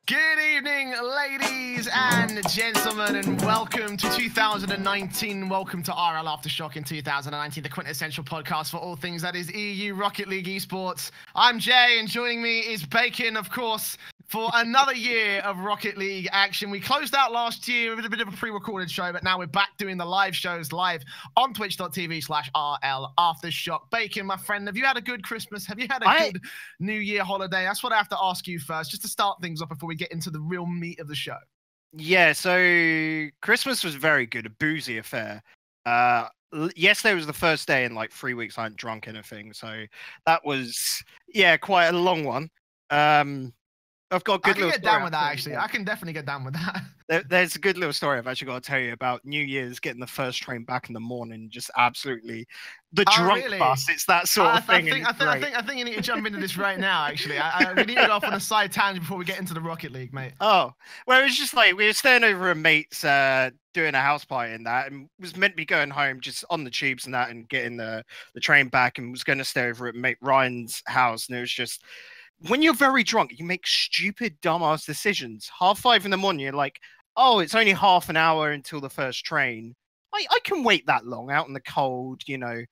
Good evening, ladies and gentlemen, and welcome to 2019. Welcome to RLAfterShock in 2019, the quintessential podcast for all things that is EU Rocket League esports. I'm Jay, and joining me is Bacon, of course, for another year of Rocket League action. We closed out last year with a bit of a pre-recorded show, but now we're back doing the live shows live on twitch.tv/RLAfterShock. Bacon, my friend, have you had a good Christmas? Have you had a good New Year holiday? That's what I have to ask you first, just to start things off before we get into the real meat of the show. Yeah, so Christmas was very good, a boozy affair. Yesterday was the first day in like 3 weeks I hadn't drunk anything, so that was, quite a long one. I've got a good little story. I can get down with that, actually. I can definitely get down with that. There's a good little story I've actually got to tell you about New Year's, getting the first train back in the morning, just absolutely the drunk bus. It's that sort of thing. I think you need to jump into this right now, actually. We need to go off on a side tangent before we get into the Rocket League, mate. Oh, well, it was just like we were staying over at mates doing a house party and that, and was meant to be going home just on the tubes and that and getting the train back, and was going to stay over at mate Ryan's house. And it was just, when you're very drunk, you make stupid, dumbass decisions. 5:30 in the morning, you're like, oh, it's only half an hour until the first train. I can wait that long out in the cold, you know,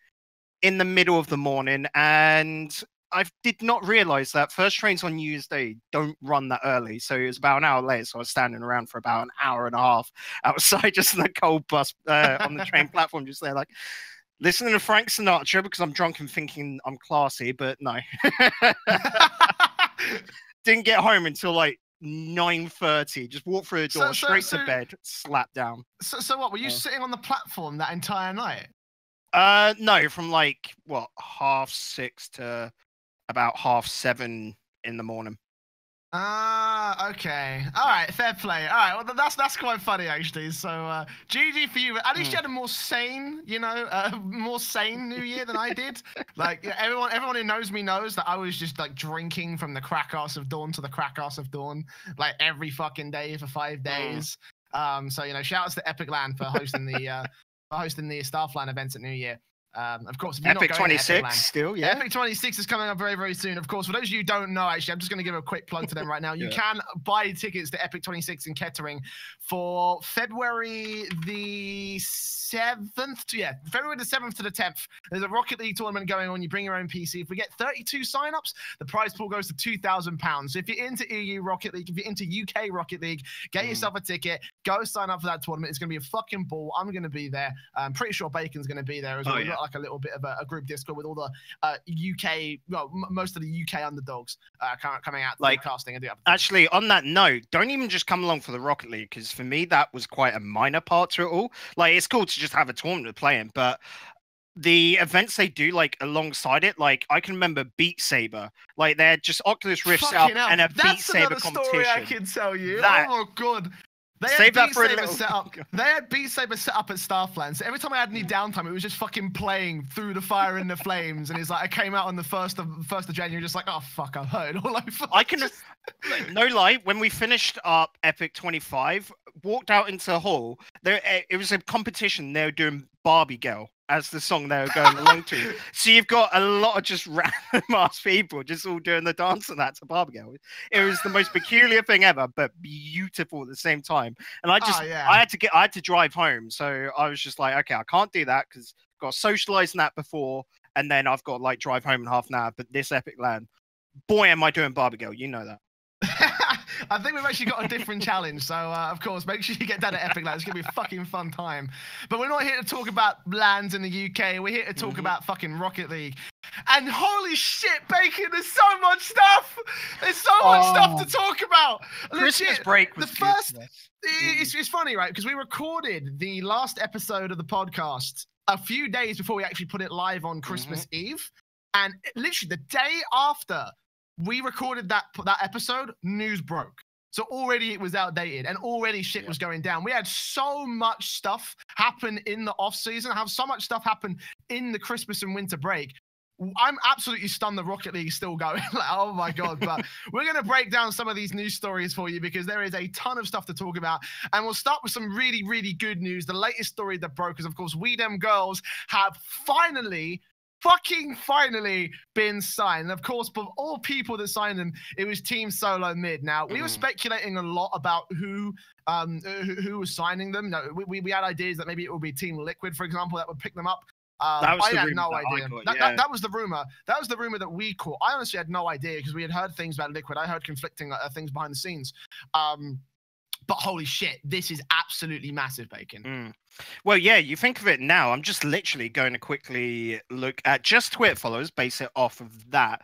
in the middle of the morning. And I did not realize that first trains on New Year's Day don't run that early. So it was about an hour later. So I was standing around for about an hour and a half outside, just in the cold bus on the train platform, just there, like, listening to Frank Sinatra because I'm drunk and thinking I'm classy, but no. Didn't get home until like 9:30. Just walked through the door, straight to bed, slap down. So what, were you sitting on the platform that entire night? No, from like, 6:30 to about 7:30 in the morning. Okay. All right, fair play. All right, well, that's quite funny, actually. So, GG for you. At least you had a more sane, more sane New Year than I did. Like, everyone who knows me knows that I was just, like, drinking from the crack arse of dawn to the crack arse of dawn, like, every fucking day for 5 days. So, shout outs to Epic Land for hosting the Starfline events at New Year. Of course, if you're Epic not going 26 still, yeah. Epic 26 is coming up very, very soon. Of course, for those of you who don't know, actually, I'm just going to give a quick plug to them right now. You can buy tickets to Epic 26 in Kettering for February the 7th to February the 7th to the 10th. There's a Rocket League tournament going on. You bring your own PC. If we get 32 signups, the prize pool goes to £2,000. So if you're into EU Rocket League, if you're into UK Rocket League, get yourself a ticket. Go sign up for that tournament. It's going to be a fucking ball. I'm going to be there. I'm pretty sure Bacon's going to be there as well. We've got like a little bit of a group Discord with all the UK, most of the UK underdogs coming out to casting and the other things. Actually, on that note, don't even just come along for the Rocket League, because for me that was quite a minor part to it all. Like, it's cool to just have a tournament to play in, but the events they do, like, alongside it, like, I can remember Beat Saber, like, they're just Oculus Rift set up and a Beat Saber competition. That's another story I can tell you. Oh my god. They Save had that for a little. They had Beat Saber set up at Starfland. So every time I had any downtime, it was just fucking playing Through the Fire and the Flames. And it's like, I came out on the 1st of January, just like, oh fuck, I've heard all over. I can, no lie, when we finished up Epic 25, walked out into the hall, it was a competition. They were doing Barbie Girl as the song they were going along to. So you've got a lot of just random ass people just all doing the dance and that to Barbie Girl. It was the most peculiar thing ever, but beautiful at the same time. And I had to drive home. So I was just like, okay, I can't do that because I've got to socialize in that before, and then I've got to like drive home in half an hour. But this Epic Land, boy, am I doing Barbie Girl. You know that. I think we've actually got a different challenge. So, of course, make sure you get down to Epic Land. It's going to be a fucking fun time. But we're not here to talk about lands in the UK. We're here to talk about fucking Rocket League. And holy shit, Bacon, there's so much stuff. There's so much stuff to talk about. Christmas break was good. It's funny, right? Because we recorded the last episode of the podcast a few days before we actually put it live on Christmas Eve. And literally the day after we recorded that episode, news broke. So already it was outdated and already shit was going down. We had so much stuff happen in the off season, have so much stuff happen in the Christmas and winter break. I'm absolutely stunned the Rocket League is still going. Like, oh my God. But we're going to break down some of these news stories for you because there is a ton of stuff to talk about. And we'll start with some really, really good news. The latest story that broke is, of course, We Dem Girls have finally fucking finally been signed. And of course, for all people that signed them, it was Team Solo Mid. Now, we were speculating a lot about who was signing them. No, we had ideas that maybe it would be Team Liquid, for example, that would pick them up. That was I the had rumor no that idea. I got, yeah. That was the rumor. That was the rumor that we caught. I honestly had no idea because we had heard things about Liquid. I heard conflicting things behind the scenes. But holy shit, this is absolutely massive, Bacon. Well, yeah, you think of it now. I'm just literally going to quickly look at just Twitter followers, base it off of that,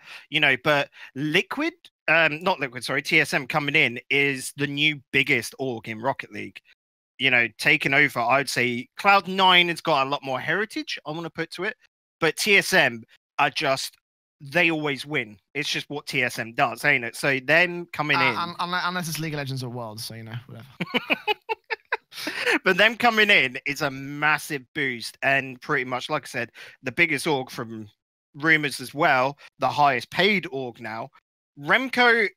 but Liquid, not Liquid, sorry, TSM coming in is the new biggest org in Rocket League. Taking over, I'd say Cloud9 has got a lot more heritage, I want to put to it, but TSM are just, they always win. It's just what TSM does, ain't it? So then coming in... Unless it's League of Legends or Worlds, so, whatever. But them coming in is a massive boost, and pretty much, like I said, the biggest org from rumours as well, the highest paid org now. Remco,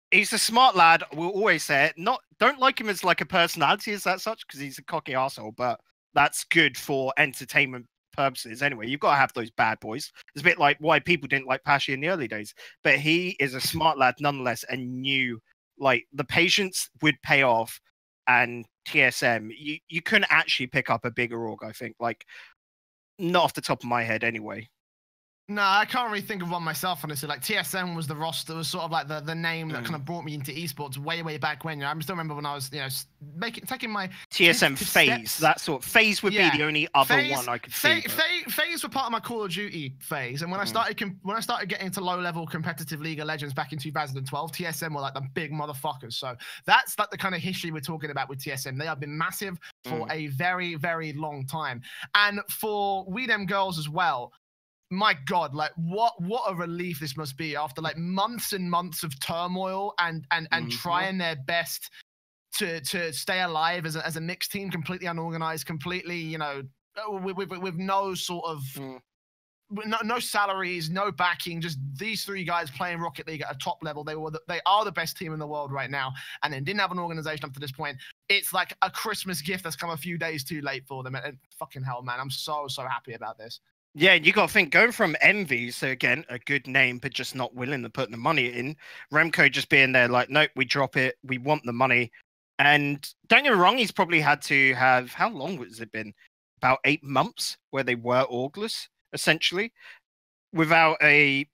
he's a smart lad. We'll always say it. Don't like him as like a personality as that such, because he's a cocky asshole, but that's good for entertainment purposes anyway. You've got to have those bad boys. It's a bit like why people didn't like Pashy in the early days, but he is a smart lad nonetheless, and knew like the patience would pay off. And TSM, you couldn't actually pick up a bigger org, I think, like not off the top of my head anyway. No, I can't really think of one myself, honestly. Like, TSM was the roster, was sort of like the name that kind of brought me into esports way back when. I still remember when I was, taking my TSM FaZe. Steps. That sort of FaZe would be the only other one I could see. FaZe were part of my Call of Duty phase, and when I started getting into low-level competitive League of Legends back in 2012, TSM were like the big motherfuckers. So that's like the kind of history we're talking about with TSM. They have been massive for a very, very long time, and for We Dem Girls as well. My God, like what a relief this must be after like months and months of turmoil and trying their best to stay alive as a mixed team, completely unorganized, completely, with no sort of no salaries, no backing, just these three guys playing Rocket League at a top level. They are the best team in the world right now, and then didn't have an organization up to this point. It's like a Christmas gift that's come a few days too late for them. And fucking hell, man, I'm so happy about this. Yeah, you got to think, going from Envy, so again, a good name, but just not willing to put the money in. Remco just being there like, nope, we drop it. We want the money. And don't get me wrong, he's probably had to have, how long has it been? About 8 months where they were orgless, essentially, without a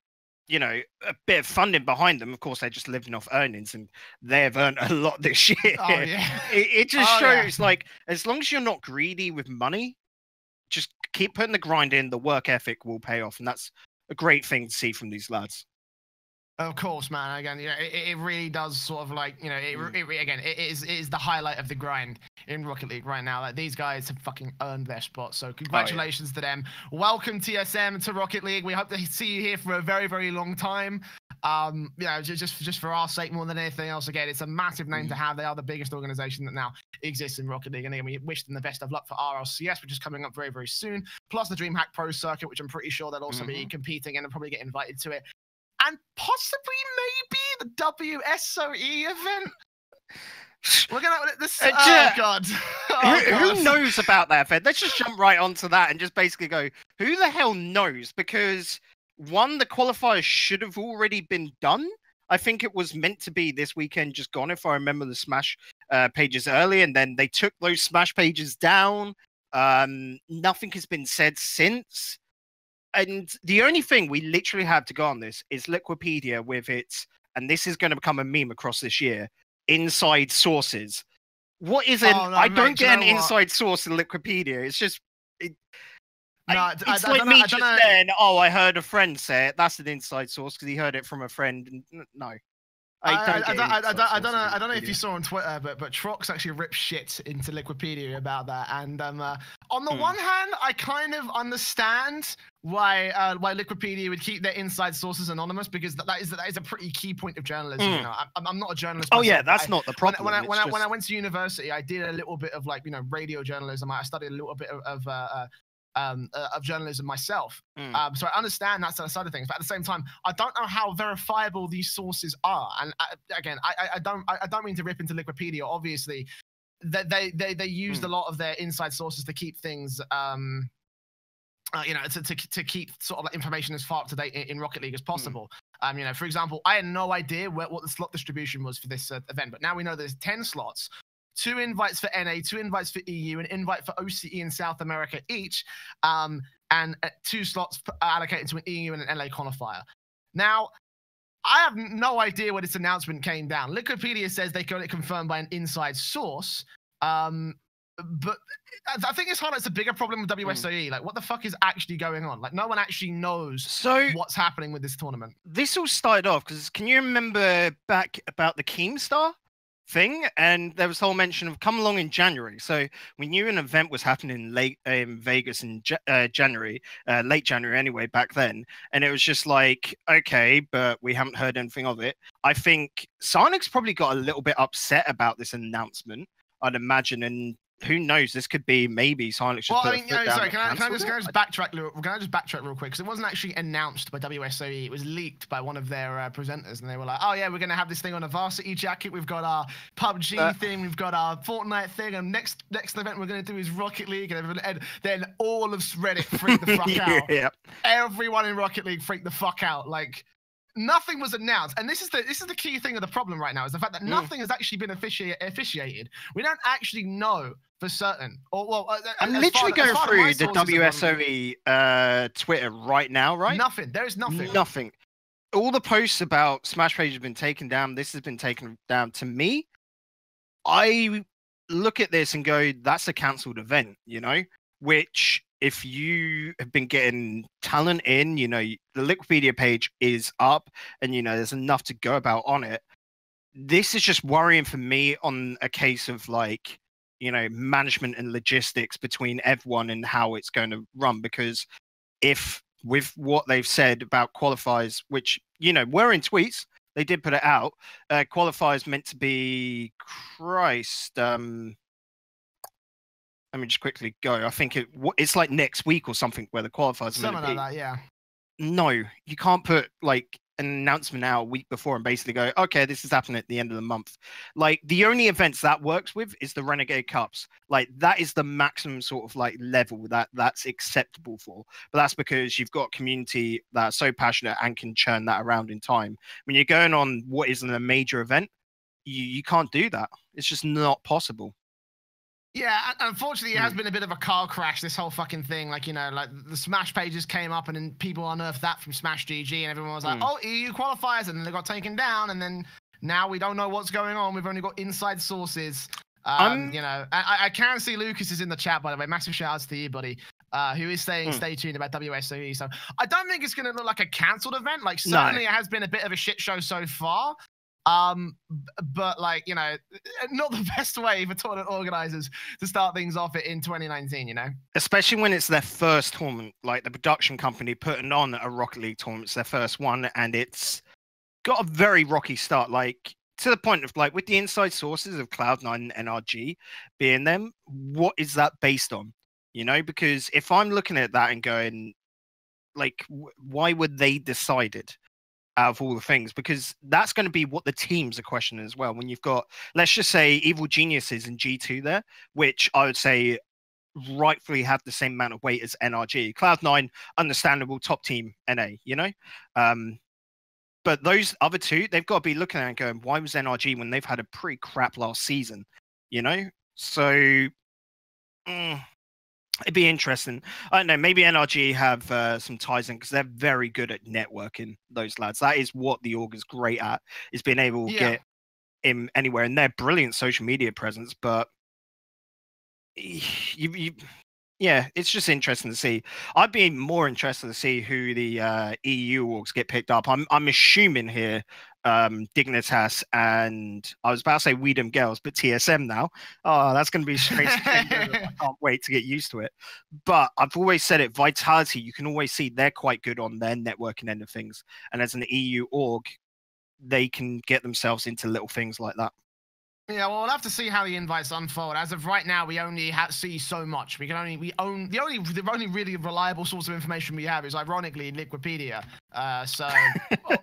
bit of funding behind them. Of course, they're just living off earnings, and they've earned a lot this year. Oh, yeah. It just shows, like, as long as you're not greedy with money, just keep putting the grind in, the work ethic will pay off. And that's a great thing to see from these lads. Of course, man. Again, it really does sort of like, it is the highlight of the grind in Rocket League right now. Like, these guys have fucking earned their spot. So congratulations to them. Welcome TSM to Rocket League. We hope to see you here for a very, very long time. Just for our sake more than anything else. Again, it's a massive name to have. They are the biggest organization that now exists in Rocket League. And again, we wish them the best of luck for RLCS, which is coming up very, very soon. Plus the DreamHack Pro Circuit, which I'm pretty sure they'll also be competing in and probably get invited to it. And possibly maybe the WSOE event. We're gonna this. Oh God. Who knows about that event? Let's just jump right onto that and just basically go, who the hell knows? Because one, the qualifiers should have already been done. I think it was meant to be this weekend, just gone, if I remember the Smash pages early, and then they took those Smash pages down. Nothing has been said since. And the only thing we literally have to go on this is Liquipedia with its, and this is going to become a meme across this year, inside sources. What is it? I don't get an inside source in Liquipedia. It's just... It's like me just saying, oh, I heard a friend say it. That's an inside source because he heard it from a friend. No. I don't know if you saw on Twitter, but Trox actually ripped shit into Liquipedia about that. And on the one hand, I kind of understand why Liquipedia would keep their inside sources anonymous, because that is a pretty key point of journalism. I'm not a journalist. Oh yeah, that's not the problem. When I went to university, I did a little bit of radio journalism. I studied a little bit of journalism myself. So I understand that side of things, but at the same time, I don't know how verifiable these sources are. And I don't mean to rip into Liquipedia. Obviously, they used a lot of their inside sources to keep things to keep sort of like information as far up to date in Rocket League as possible. For example, I had no idea what the slot distribution was for this event, but now we know there's 10 slots, 2 invites for NA, 2 invites for EU, an invite for OCE in South America each, and 2 slots allocated to an EU and an LA qualifier. Now, I have no idea where this announcement came down. Wikipedia says they got it confirmed by an inside source. But I think this highlights a bigger problem with WSOE. Like, what the fuck is actually going on? Like, no one actually knows what's happening with this tournament. This all started off because can you remember back about the Keemstar thing? And there was the whole mention of come along in January. So we knew an event was happening late in Vegas in January, late January anyway, back then. And it was just like, okay, but we haven't heard anything of it. I think Sonic's probably got a little bit upset about this announcement, I'd imagine, and who knows? This could be maybe Silence. Can I just backtrack real quick? Because it wasn't actually announced by WSOE. It was leaked by one of their presenters, and they were like, "Oh yeah, we're gonna have this thing on a varsity jacket. We've got our PUBG thing. We've got our Fortnite thing, and next event we're gonna do is Rocket League." And then all of Reddit freaked the fuck out. Yeah. Everyone in Rocket League freaked the fuck out. Like, nothing was announced, and this is the key thing of the problem right now, is the fact that nothing has actually been officiated. We don't actually know for certain. I'm literally going through the WSOE Twitter right now, right? Nothing. There is nothing. Nothing. All the posts about Smash Page have been taken down. This has been taken down. To me, I look at this and go, that's a cancelled event, which if you have been getting talent in, the Wikipedia page is up and, there's enough to go about on it. This is just worrying for me on a case of like, management and logistics between everyone and how it's going to run. Because if with what they've said about qualifiers, which, were in tweets, they did put it out, qualifiers meant to be let me just quickly go. I think it's like next week or something where the qualifiers are meant to be. Something like that, yeah. No, you can't put like an announcement out a week before and basically go, okay, this is happening at the end of the month. Like, the only events that works with is the Renegade Cups. Like, that is the maximum sort of like level that's acceptable for. But that's because you've got a community that's so passionate and can churn that around in time. When you're going on what isn't a major event, you can't do that. It's just not possible. Yeah, unfortunately, it has been a bit of a car crash, this whole fucking thing. Like, like the Smash pages came up and then people unearthed that from Smash GG and everyone was like, oh, EU qualifiers, and then they got taken down, and then now we don't know what's going on. We've only got inside sources. I can see Lucas is in the chat, by the way. Massive shout outs to you, buddy. Who is saying stay tuned about WSOE. So I don't think it's going to look like a cancelled event. Like, certainly it has been a bit of a shit show so far. But like, not the best way for tournament organizers to start things off in 2019, Especially when it's their first tournament, like the production company putting on a Rocket League tournament. It's their first one, and it's got a very rocky start, like to the point of like with the inside sources of Cloud9 and NRG being them, what is that based on? Because if I'm looking at that and going, like, why were they decided out of all the things? Because that's going to be what the teams are questioning as well. When you've got, let's just say, Evil Geniuses and G2 there, which I would say rightfully have the same amount of weight as NRG. Cloud9, understandable, top team NA, but those other two, they've got to be looking at it and going, why was NRG when they've had a pretty crap last season? So it'd be interesting. I don't know, maybe NRG have some ties in because they're very good at networking, those lads. That is what the org is great at, is being able to get in anywhere. And they're brilliant social media presence, but it's just interesting to see. I'd be more interested to see who the EU orgs get picked up. I'm assuming here Dignitas and I was about to say Weedham Girls, but TSM now. Oh, that's going to be strange. I can't wait to get used to it. But I've always said it, Vitality, you can always see they're quite good on their networking end of things. And as an EU org, they can get themselves into little things like that. Yeah, well, we'll have to see how the invites unfold. As of right now, we only see so much. The only really reliable source of information we have is, ironically, Liquipedia. So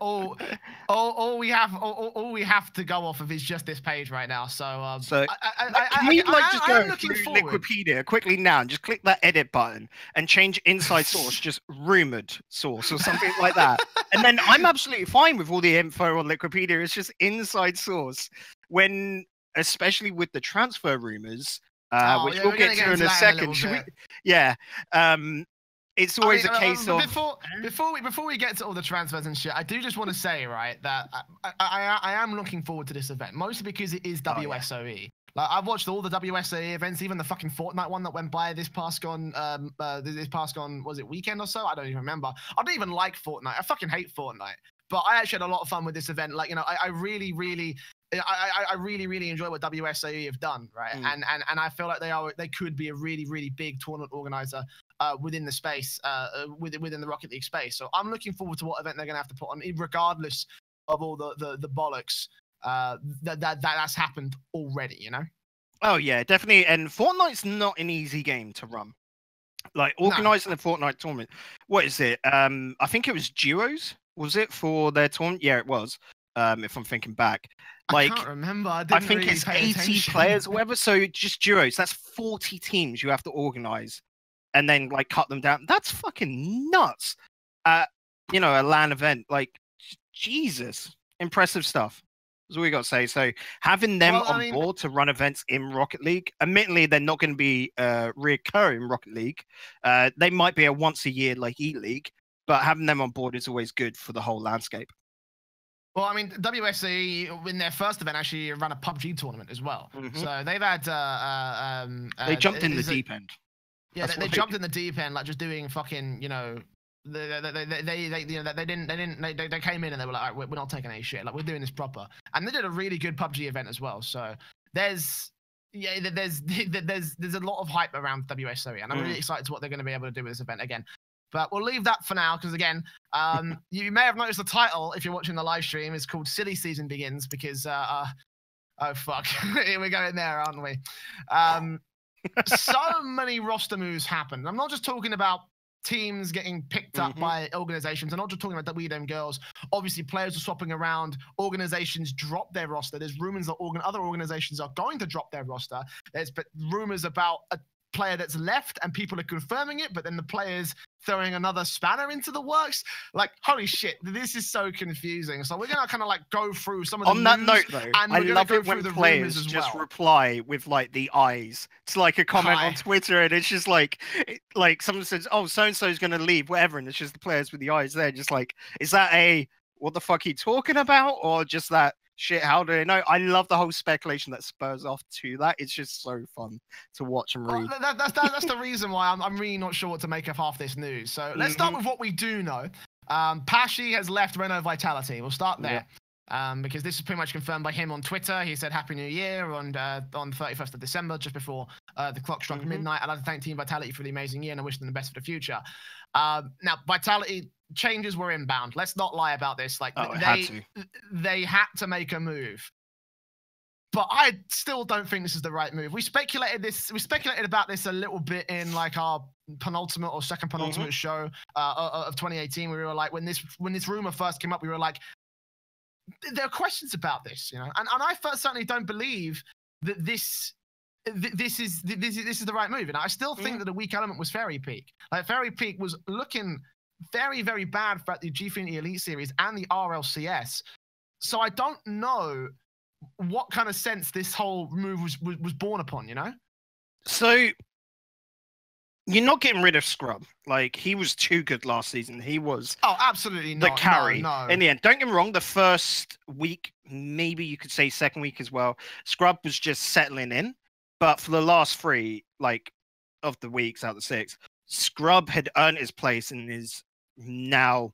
all we have to go off of is just this page right now. So can we just go through Liquipedia quickly now and just click that edit button and change inside source, just rumored source or something like that, and then I'm absolutely fine with all the info on Liquipedia. It's just inside source when. Especially with the transfer rumors, which we'll get to in a second. Should we? Yeah. It's always a case of before we get to all the transfers and shit. I do just want to say, right, that I am looking forward to this event, mostly because it is WSOE. Yeah. Like, I've watched all the WSOE events, even the fucking Fortnite one that went by this past was it weekend or so? I don't even remember. I don't even like Fortnite. I fucking hate Fortnite. But I actually had a lot of fun with this event. Like, I really enjoy what WSOE have done, right? And I feel like they could be a really, really big tournament organizer within the space, within the Rocket League space. So I'm looking forward to what event they're gonna have to put on, regardless of all the bollocks that's happened already, you know? Oh yeah, definitely. And Fortnite's not an easy game to run. Like organizing the Fortnite tournament. What is it? I think it was duos. Was it for their tournament? Yeah, it was. If I'm thinking back, like I can't remember. I think it's 80 players or whatever. So just duos. That's 40 teams you have to organize, and then like cut them down. That's fucking nuts. A LAN event. Like Jesus, impressive stuff. That's all we got to say. So having them on board to run events in Rocket League, admittedly, they're not going to be reoccurring Rocket League. They might be a once a year like E-League, but having them on board is always good for the whole landscape. Well, I mean, WSC in their first event actually ran a PUBG tournament as well. Mm-hmm. So they've had they jumped in the deep end. Yeah, they jumped in the deep end, like just doing fucking, they came in and they were like, all right, we're not taking any shit. Like, we're doing this proper. And they did a really good PUBG event as well. So there's a lot of hype around WSOE, and I'm really excited to what they're going to be able to do with this event again. But we'll leave that for now, because again, you may have noticed the title, if you're watching the live stream, is called Silly Season Begins, because oh fuck, here we're going there, aren't we? So many roster moves happened. I'm not just talking about teams getting picked up by organizations. I'm not just talking about WDM girls. Obviously, players are swapping around. Organizations drop their roster. There's rumors that other organizations are going to drop their roster. There's rumors about a player that's left, and people are confirming it, but then the players throwing another spanner into the works. Like, holy shit, this is so confusing. So we're gonna kind of like go through some of the on that note, though, I love it when players just reply with like the eyes. It's like a comment on Twitter, and it's just like someone says, "Oh, so and so is gonna leave," whatever, and it's just the players with the eyes there, just like, is that a what the fuck are you talking about, or just that shit, how do they know? I love the whole speculation that spurs off to that. It's just so fun to watch and read. That's the reason why I'm really not sure what to make of half this news. So let's start with what we do know. Pashi has left Renault Vitality. We'll start there. Because this is pretty much confirmed by him on Twitter. He said Happy New Year on 31st of December, just before the clock struck midnight. I'd like to thank Team Vitality for the amazing year, and I wish them the best for the future. Now, Vitality changes were inbound. Let's not lie about this. Like, they had to make a move. But I still don't think this is the right move. We speculated about this a little bit in like our penultimate or second penultimate show of 2018. We were like, when this rumor first came up, we were like, there are questions about this, and I certainly don't believe that this is the right move. And I still think that the weak element was Fairy Peak. Like, Fairy Peak was looking very, very bad throughout the Gfinity Elite Series and the RLCS. So I don't know what kind of sense this whole move was born upon, So you're not getting rid of Scrub. Like, he was too good last season. He was absolutely not the carry no. in the end. Don't get me wrong, the first week, maybe you could say second week as well, Scrub was just settling in. But for the last 3 of the weeks out of the 6, Scrub had earned his place and is now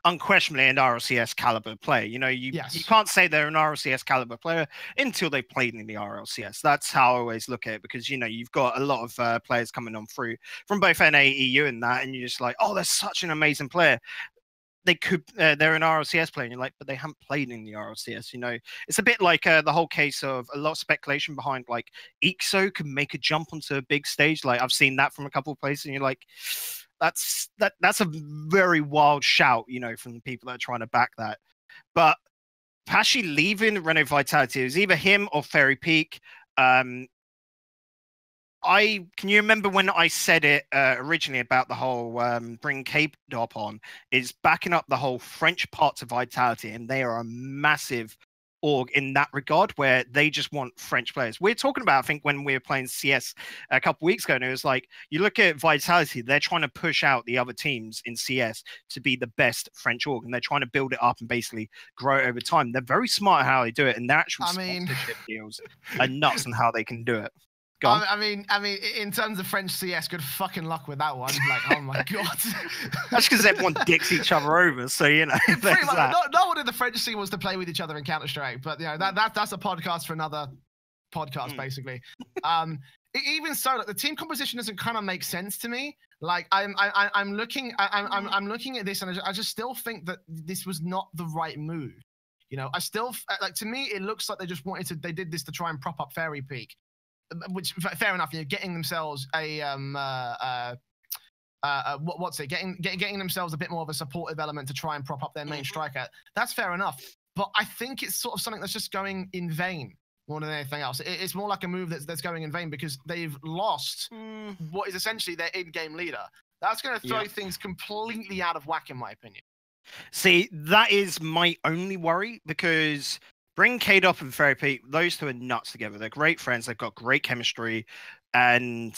unquestionably an RLCS caliber player. You can't say they're an RLCS caliber player until they've played in the RLCS. That's how I always look at it, because you've got a lot of players coming on through from both NA, EU, and that, and you're just like, oh, they're such an amazing player. they're an RLCS player, and you're like, but they haven't played in the RLCS. It's a bit like the whole case of a lot of speculation behind like EXO could make a jump onto a big stage. Like I've seen that from a couple of places, and you're like, that's a very wild shout, from the people that are trying to back that. But Pashi leaving Renault Vitality, it was either him or Fairy Peak. Can you remember when I said it originally about the whole bring K-Dop on is backing up the whole French part of Vitality, and they are a massive org in that regard where they just want French players. We're talking about, I think, when we were playing CS a couple weeks ago, and it was like, you look at Vitality, they're trying to push out the other teams in CS to be the best French org, and they're trying to build it up and basically grow it over time. They're very smart at how they do it, and their actual sponsorship deals are nuts on how they can do it. I mean, in terms of French CS, good fucking luck with that one. Like, oh my god. That's because everyone dicks each other over, so no one in the French scene wants to play with each other in Counter-Strike, but that's a podcast for another podcast, basically. Even so, like, the team composition doesn't kind of make sense to me. Like, I'm looking at this, and I just still think that this was not the right move. I still like, to me, it looks like they did this to try and prop up Fairy Peak. Which, fair enough, getting themselves getting themselves a bit more of a supportive element to try and prop up their main striker. That's fair enough, but I think it's sort of something that's just going in vain more than anything else. It's more like a move that's going in vain because they've lost what is essentially their in-game leader. That's going to throw things completely out of whack, in my opinion. See, that is my only worry because bring K-Dop and Fairy Peak, those two are nuts together. They're great friends. They've got great chemistry. And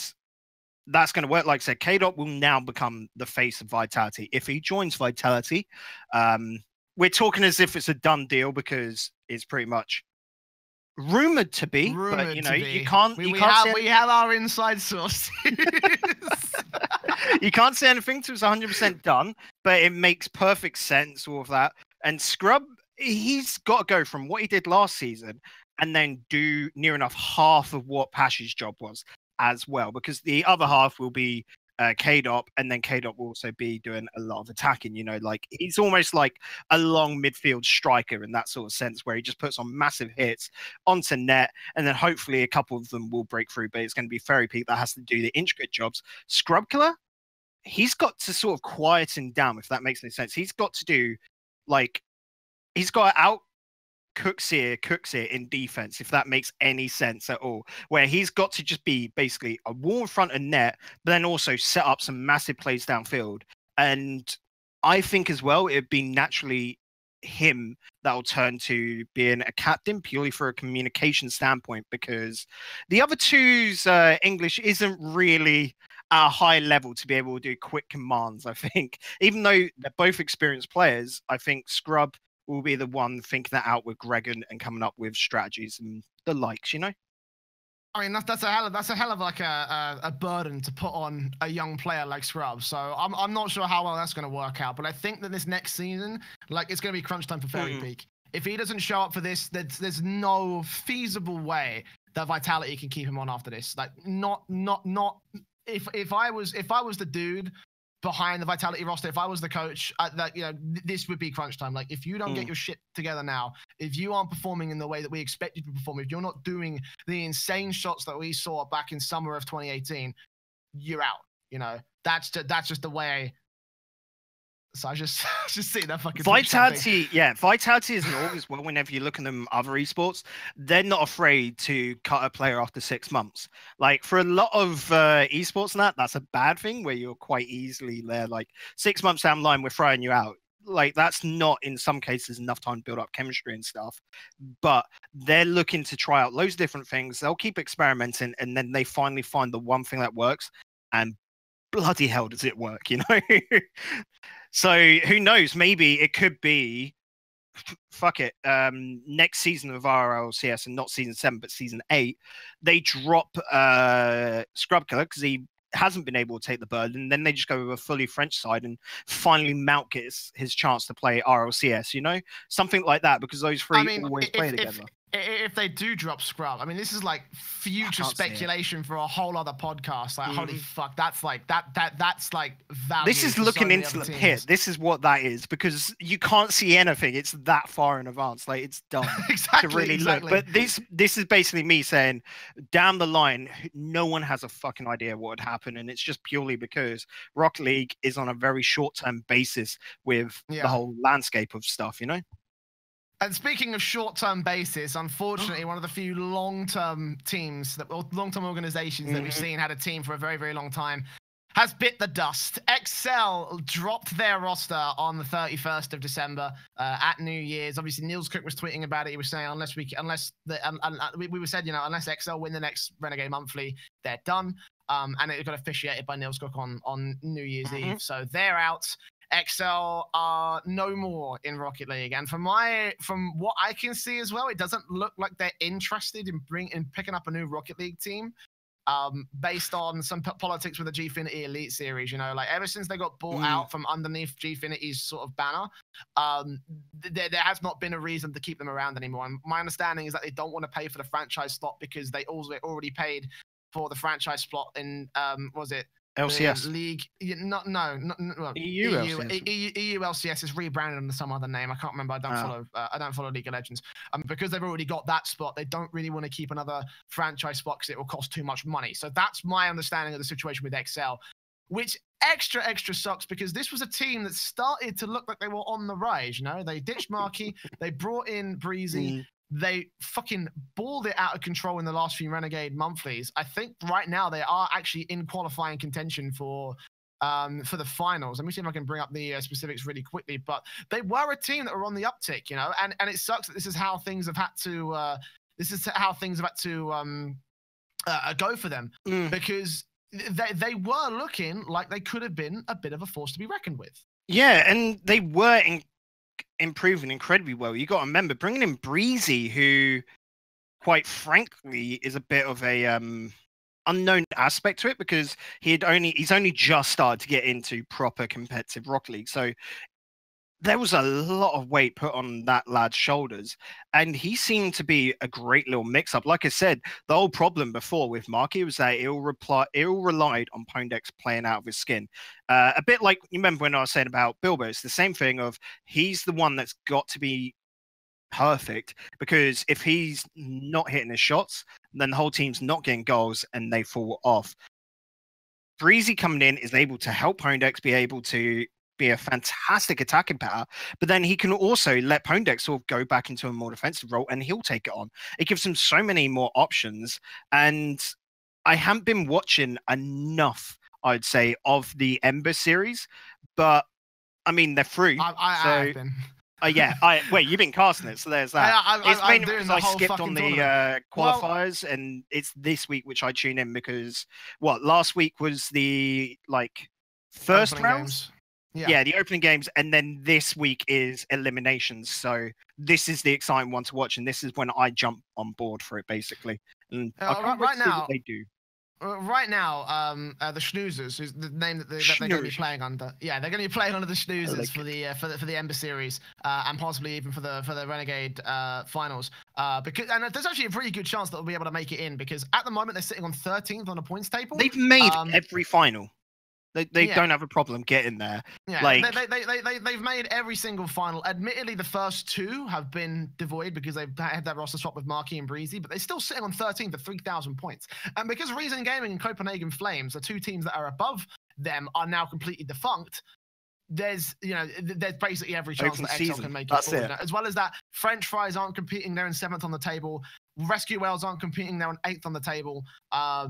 that's going to work. Like I said, K-Dop will now become the face of Vitality. If he joins Vitality, we're talking as if it's a done deal because it's pretty much rumored to be. But, you can't... We have our inside sources. You can't say anything till it's 100% done, but it makes perfect sense, all of that. And Scrub... he's got to go from what he did last season and then do near enough half of what Pashi's job was as well, because the other half will be K-Dop, and then K-Dop will also be doing a lot of attacking. Like he's almost like a long midfield striker in that sort of sense, where he just puts on massive hits onto net, and then hopefully a couple of them will break through, but it's going to be Fairy Peak that has to do the intricate jobs. Scrub Killer, he's got to sort of quieten down, if that makes any sense. He's got to do like... he's got to out Cooksier in defense, if that makes any sense at all. Where he's got to just be basically a wall in front of net, but then also set up some massive plays downfield. And I think as well, it'd be naturally him that will turn to being a captain purely for a communication standpoint, because the other two's English isn't really at a high level to be able to do quick commands, I think. Even though they're both experienced players, I think Scrub will be the one thinking that out with Gregan and coming up with strategies and the likes, I mean, that's a hell of like a burden to put on a young player like Scrub. So I'm not sure how well that's going to work out, but I think that this next season, like, it's going to be crunch time for Fairy Peak. If he doesn't show up for this, there's no feasible way that Vitality can keep him on after this. Like, not. If I was the dude behind the Vitality roster, if I was the coach, this would be crunch time. Like, if you don't get your shit together now, if you aren't performing in the way that we expect you to perform, if you're not doing the insane shots that we saw back in summer of 2018, you're out. That's just the way. So I just see that fucking Vitality. Yeah, Vitality is an org as well. Whenever you look at them other esports, they're not afraid to cut a player after 6 months. Like, for a lot of esports and that's a bad thing, where you're quite easily there. Like, 6 months down the line, we're throwing you out. Like, that's not in some cases enough time to build up chemistry and stuff. But they're looking to try out loads of different things. They'll keep experimenting, and then they finally find the one thing that works, and bloody hell does it work, So who knows? Maybe it could be, fuck it, next season of RLCS, and not season 7, but season 8, they drop Scrub Killer because he hasn't been able to take the burden, and then they just go with a fully French side, and finally Mount gets his chance to play RLCS, something like that, because those three always play together. If they do drop Scrub, I mean, this is like future speculation for a whole other podcast. Like, holy fuck, that's like that's like value. This is looking into the pit. This is what that is, because you can't see anything. It's that far in advance. Like, it's dumb to really look. But this is basically me saying, down the line, no one has a fucking idea what would happen, and it's just purely because Rocket League is on a very short-term basis with the whole landscape of stuff, you know. And speaking of short-term basis, unfortunately, one of the few long-term teams, long-term organizations that we've seen had a team for a very, very long time, has bit the dust. Excel dropped their roster on the 31st of December at New Year's. Obviously, Niels Cook was tweeting about it. He was saying, we said, you know, unless Excel win the next Renegade Monthly, they're done. And it got officiated by Niels Cook on New Year's Eve. So they're out. Excel are no more in Rocket League, and from what I can see as well, it doesn't look like they're interested in picking up a new Rocket League team, based on some politics with the Gfinity Elite Series. You know, like ever since they got bought out from underneath Gfinity's sort of banner, there has not been a reason to keep them around anymore. And my understanding is that they don't want to pay for the franchise slot because they also already paid for the franchise slot in was it? LCS League, EU LCS is rebranded under some other name. I can't remember. I don't follow League of Legends. Because they've already got that spot, they don't really want to keep another franchise spot because it will cost too much money. So that's my understanding of the situation with XL, which extra sucks because this was a team that started to look like they were on the rise. You know, they ditched Marky, they brought in Breezy. They fucking balled it out of control in the last few Renegade Monthlies. I think right now they are actually in qualifying contention for the finals. Let me see if I can bring up the specifics really quickly. But they were a team that were on the uptick, you know, and it sucks that this is how things have had to go for them because they were looking like they could have been a bit of a force to be reckoned with. Yeah, and they were improving incredibly well. You got to remember bringing in Breezy, who quite frankly is a bit of a unknown aspect to it because he's only just started to get into proper competitive Rocket League. So there was a lot of weight put on that lad's shoulders, and he seemed to be a great little mix-up. Like I said, the whole problem before with Marky was that it all relied on Pondex playing out of his skin. A bit like, you remember when I was saying about Bilbo, it's the same thing of he's the one that's got to be perfect, because if he's not hitting his shots, then the whole team's not getting goals and they fall off. Breezy coming in is able to help Pondex be able to be a fantastic attacking power, but then he can also let Pondex sort of go back into a more defensive role and he'll take it on. It gives him so many more options, and I haven't been watching enough, I'd say, of the Ember series, but I mean, they're free. I've been. Wait, you've been casting it, so there's that. It's mainly because I skipped on the qualifiers, and it's this week which I tune in because last week was the first rounds. Yeah, the opening games, and then this week is eliminations. So this is the exciting one to watch, and this is when I jump on board for it, basically. And right now, they do. Right now, the Schnoozers is the name that they're going to be playing under. Yeah, they're going to be playing under the Schnoozers for the Ember series, and possibly even for the Renegade finals. And there's actually a pretty good chance that they'll be able to make it in because at the moment they're sitting on 13th on the points table. They've made every final. They don't have a problem getting there. Yeah, they've made every single final. Admittedly, the first two have been devoid because they've had that roster swap with Marky and Breezy, but they're still sitting on 13 for 3,000 points. And because Reason Gaming and Copenhagen Flames, the two teams that are above them, are now completely defunct, there's basically every chance that XL can make it forward. As well as that, French Fries aren't competing; they're in 7th on the table. Rescue Whales aren't competing; they're on 8th on the table.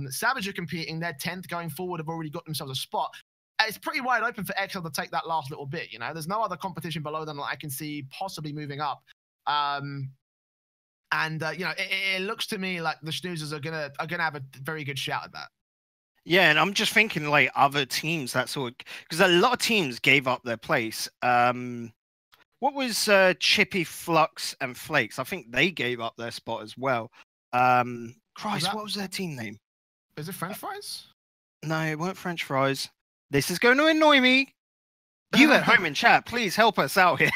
Savage are competing; they're 10th going forward. Have already got themselves a spot. It's pretty wide open for XL to take that last little bit. You know, there's no other competition below them that I can see possibly moving up. It looks to me like the Schnoozers are gonna have a very good shout at that. Yeah, and I'm just thinking other teams that sort of, because a lot of teams gave up their place. What was Chippy, Flux, and Flakes? I think they gave up their spot as well. What was their team name? Is it French Fries? No, it weren't French Fries. This is going to annoy me. You at home in chat, please help us out here.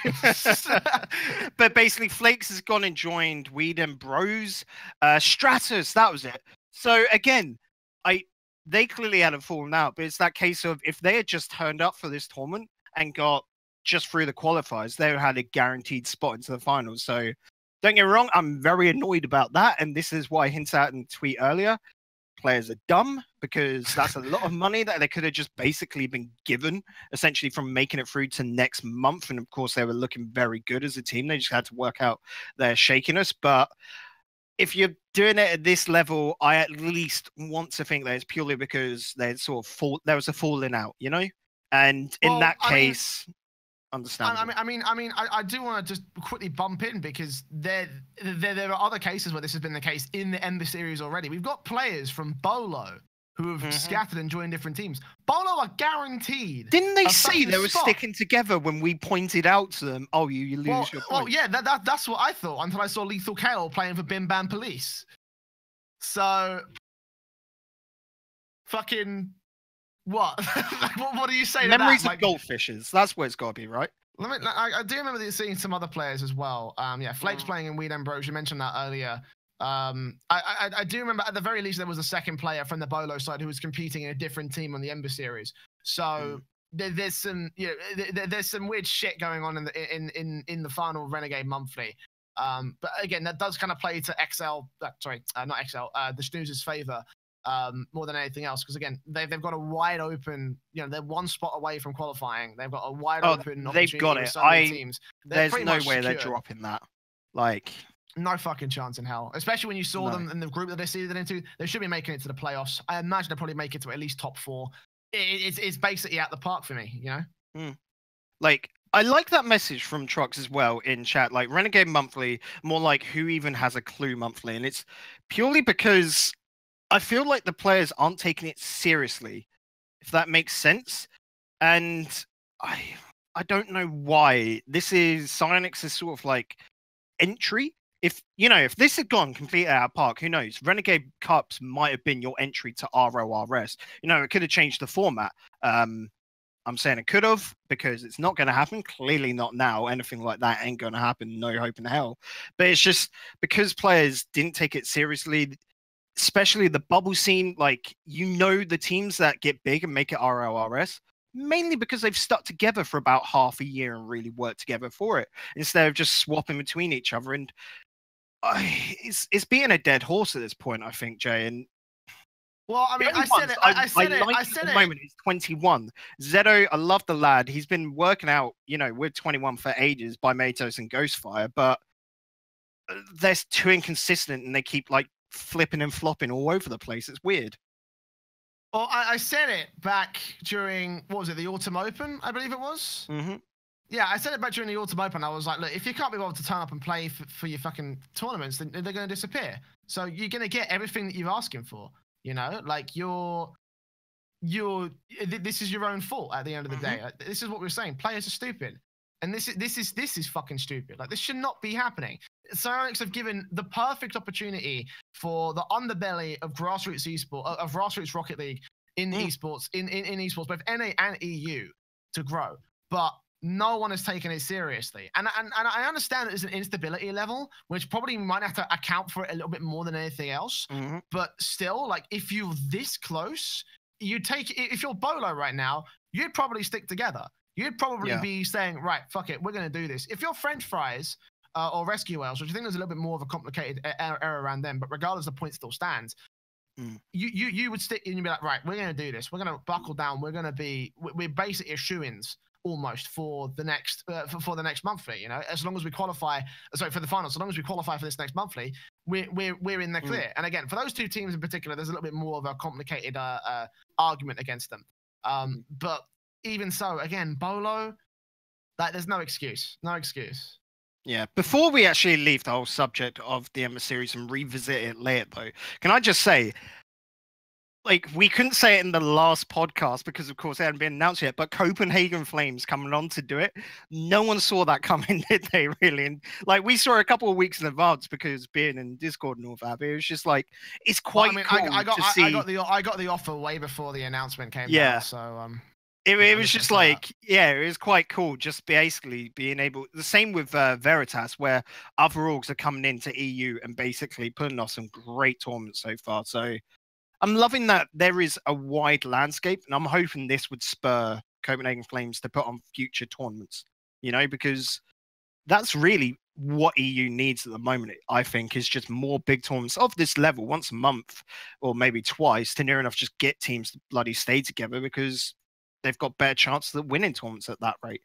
But basically, Flakes has gone and joined Weed and Bros. Stratus, that was it. So again, they clearly hadn't fallen out, but it's that case of if they had just turned up for this tournament and got just through the qualifiers, they had a guaranteed spot into the finals. So don't get me wrong, I'm very annoyed about that. And this is why I hinted at in the tweet earlier. Players are dumb because that's a lot of money that they could have just basically been given essentially from making it through to next month. And of course, they were looking very good as a team. They just had to work out their shakiness. But if you're doing it at this level, I at least want to think that it's purely because they sort of there was a falling out, you know? And in that case, understandable. I do want to just quickly bump in because there are other cases where this has been the case in the Ember Series already. We've got players from Bolo who have scattered and joined different teams. Bolo are guaranteed. Didn't they say they were sticking together when we pointed out to them, oh, you lose your point? Well, yeah, that's what I thought until I saw Lethal Kale playing for Bim Bam Police. So, fucking... What? What do you say to that? Memories of goldfishes. That's where it's got to be, right? I do remember seeing some other players as well. Flakes playing in Weed and Bros. You mentioned that earlier. I do remember at the very least there was a second player from the Bolo side who was competing in a different team on the Ember Series. So there's some there's some weird shit going on in the final Renegade Monthly. But again, that does kind of play to not XL, the Snoozer's favor. More than anything else, because again, they've got a wide open, they're one spot away from qualifying. They've got a wide open opportunity. They've got it. So many teams. There's no way they're dropping that. No fucking chance in hell. Especially when you saw them in the group that they seeded into. They should be making it to the playoffs. I imagine they'll probably make it to at least top 4. It's basically at the park for me, I like that message from Trox as well in chat. Like Renegade Monthly, more like who even has a clue monthly, and it's purely because I feel like the players aren't taking it seriously, if that makes sense. And I don't know why. This is Psyonix's sort of like entry. If this had gone completely out of park, who knows? Renegade Cups might have been your entry to RLRS. It could have changed the format. I'm saying it could have because it's not going to happen. Clearly not now. Anything like that ain't going to happen. No hope in hell. But it's just because players didn't take it seriously. Especially the bubble scene, the teams that get big and make it RLRS, mainly because they've stuck together for about half a year and really worked together for it, instead of just swapping between each other. And it's being a dead horse at this point, I think, Jay. And well, I said it. I said it. At the moment, he's 21. Zedo, I love the lad. He's been working out, with 21 for ages by Matos and Ghostfire, but they're too inconsistent and they keep flipping and flopping all over the place. It's weird. Well, I said it back during, what was it, the Autumn Open, I believe it was? Mm-hmm. Yeah, I said it back during the Autumn Open. I was like, look, if you can't be able to turn up and play for your fucking tournaments, then they're going to disappear. So you're going to get everything that you're asking for, this is your own fault at the end of the day. This is what we're saying. Players are stupid. And this is fucking stupid. This should not be happening. Psyonix have given the perfect opportunity for the underbelly of grassroots esport, of grassroots Rocket League in esports, in esports, both NA and EU, to grow. But no one has taken it seriously. And I understand that there's an instability level, which probably might have to account for it a little bit more than anything else. But still, if you're this close, if you're Bolo right now, you'd probably stick together. You'd probably be saying, right, fuck it, we're going to do this. If you're French Fries or Rescue Whales, which I think there's a little bit more of a complicated error around them, but regardless, the point still stands. You would stick and you'd be like, right, we're going to do this. We're going to buckle down. We're basically shoo-ins almost for the next monthly. As long as we qualify, for the finals. As long as we qualify for this next monthly, we're in the clear. And again, for those two teams in particular, there's a little bit more of a complicated argument against them. But even so, again, Bolo, there's no excuse. No excuse. Yeah. Before we actually leave the whole subject of the Ember Series and revisit it later, though, can I just say, we couldn't say it in the last podcast because, of course, it hadn't been announced yet, but Copenhagen Flames coming on to do it. No one saw that coming, did they, really? And, we saw it a couple of weeks in advance because being in Discord and all that, but it was just, it's quite cool to see. I got the offer way before the announcement came out, so... It was just like, yeah, it was quite cool. Just basically being able, the same with Veritas, where other orgs are coming into EU and basically putting off some great tournaments so far. So I'm loving that there is a wide landscape, and I'm hoping this would spur Copenhagen Flames to put on future tournaments, because that's really what EU needs at the moment, I think, is just more big tournaments of this level once a month or maybe twice to near enough just get teams to bloody stay together, because they've got better chances of winning tournaments at that rate.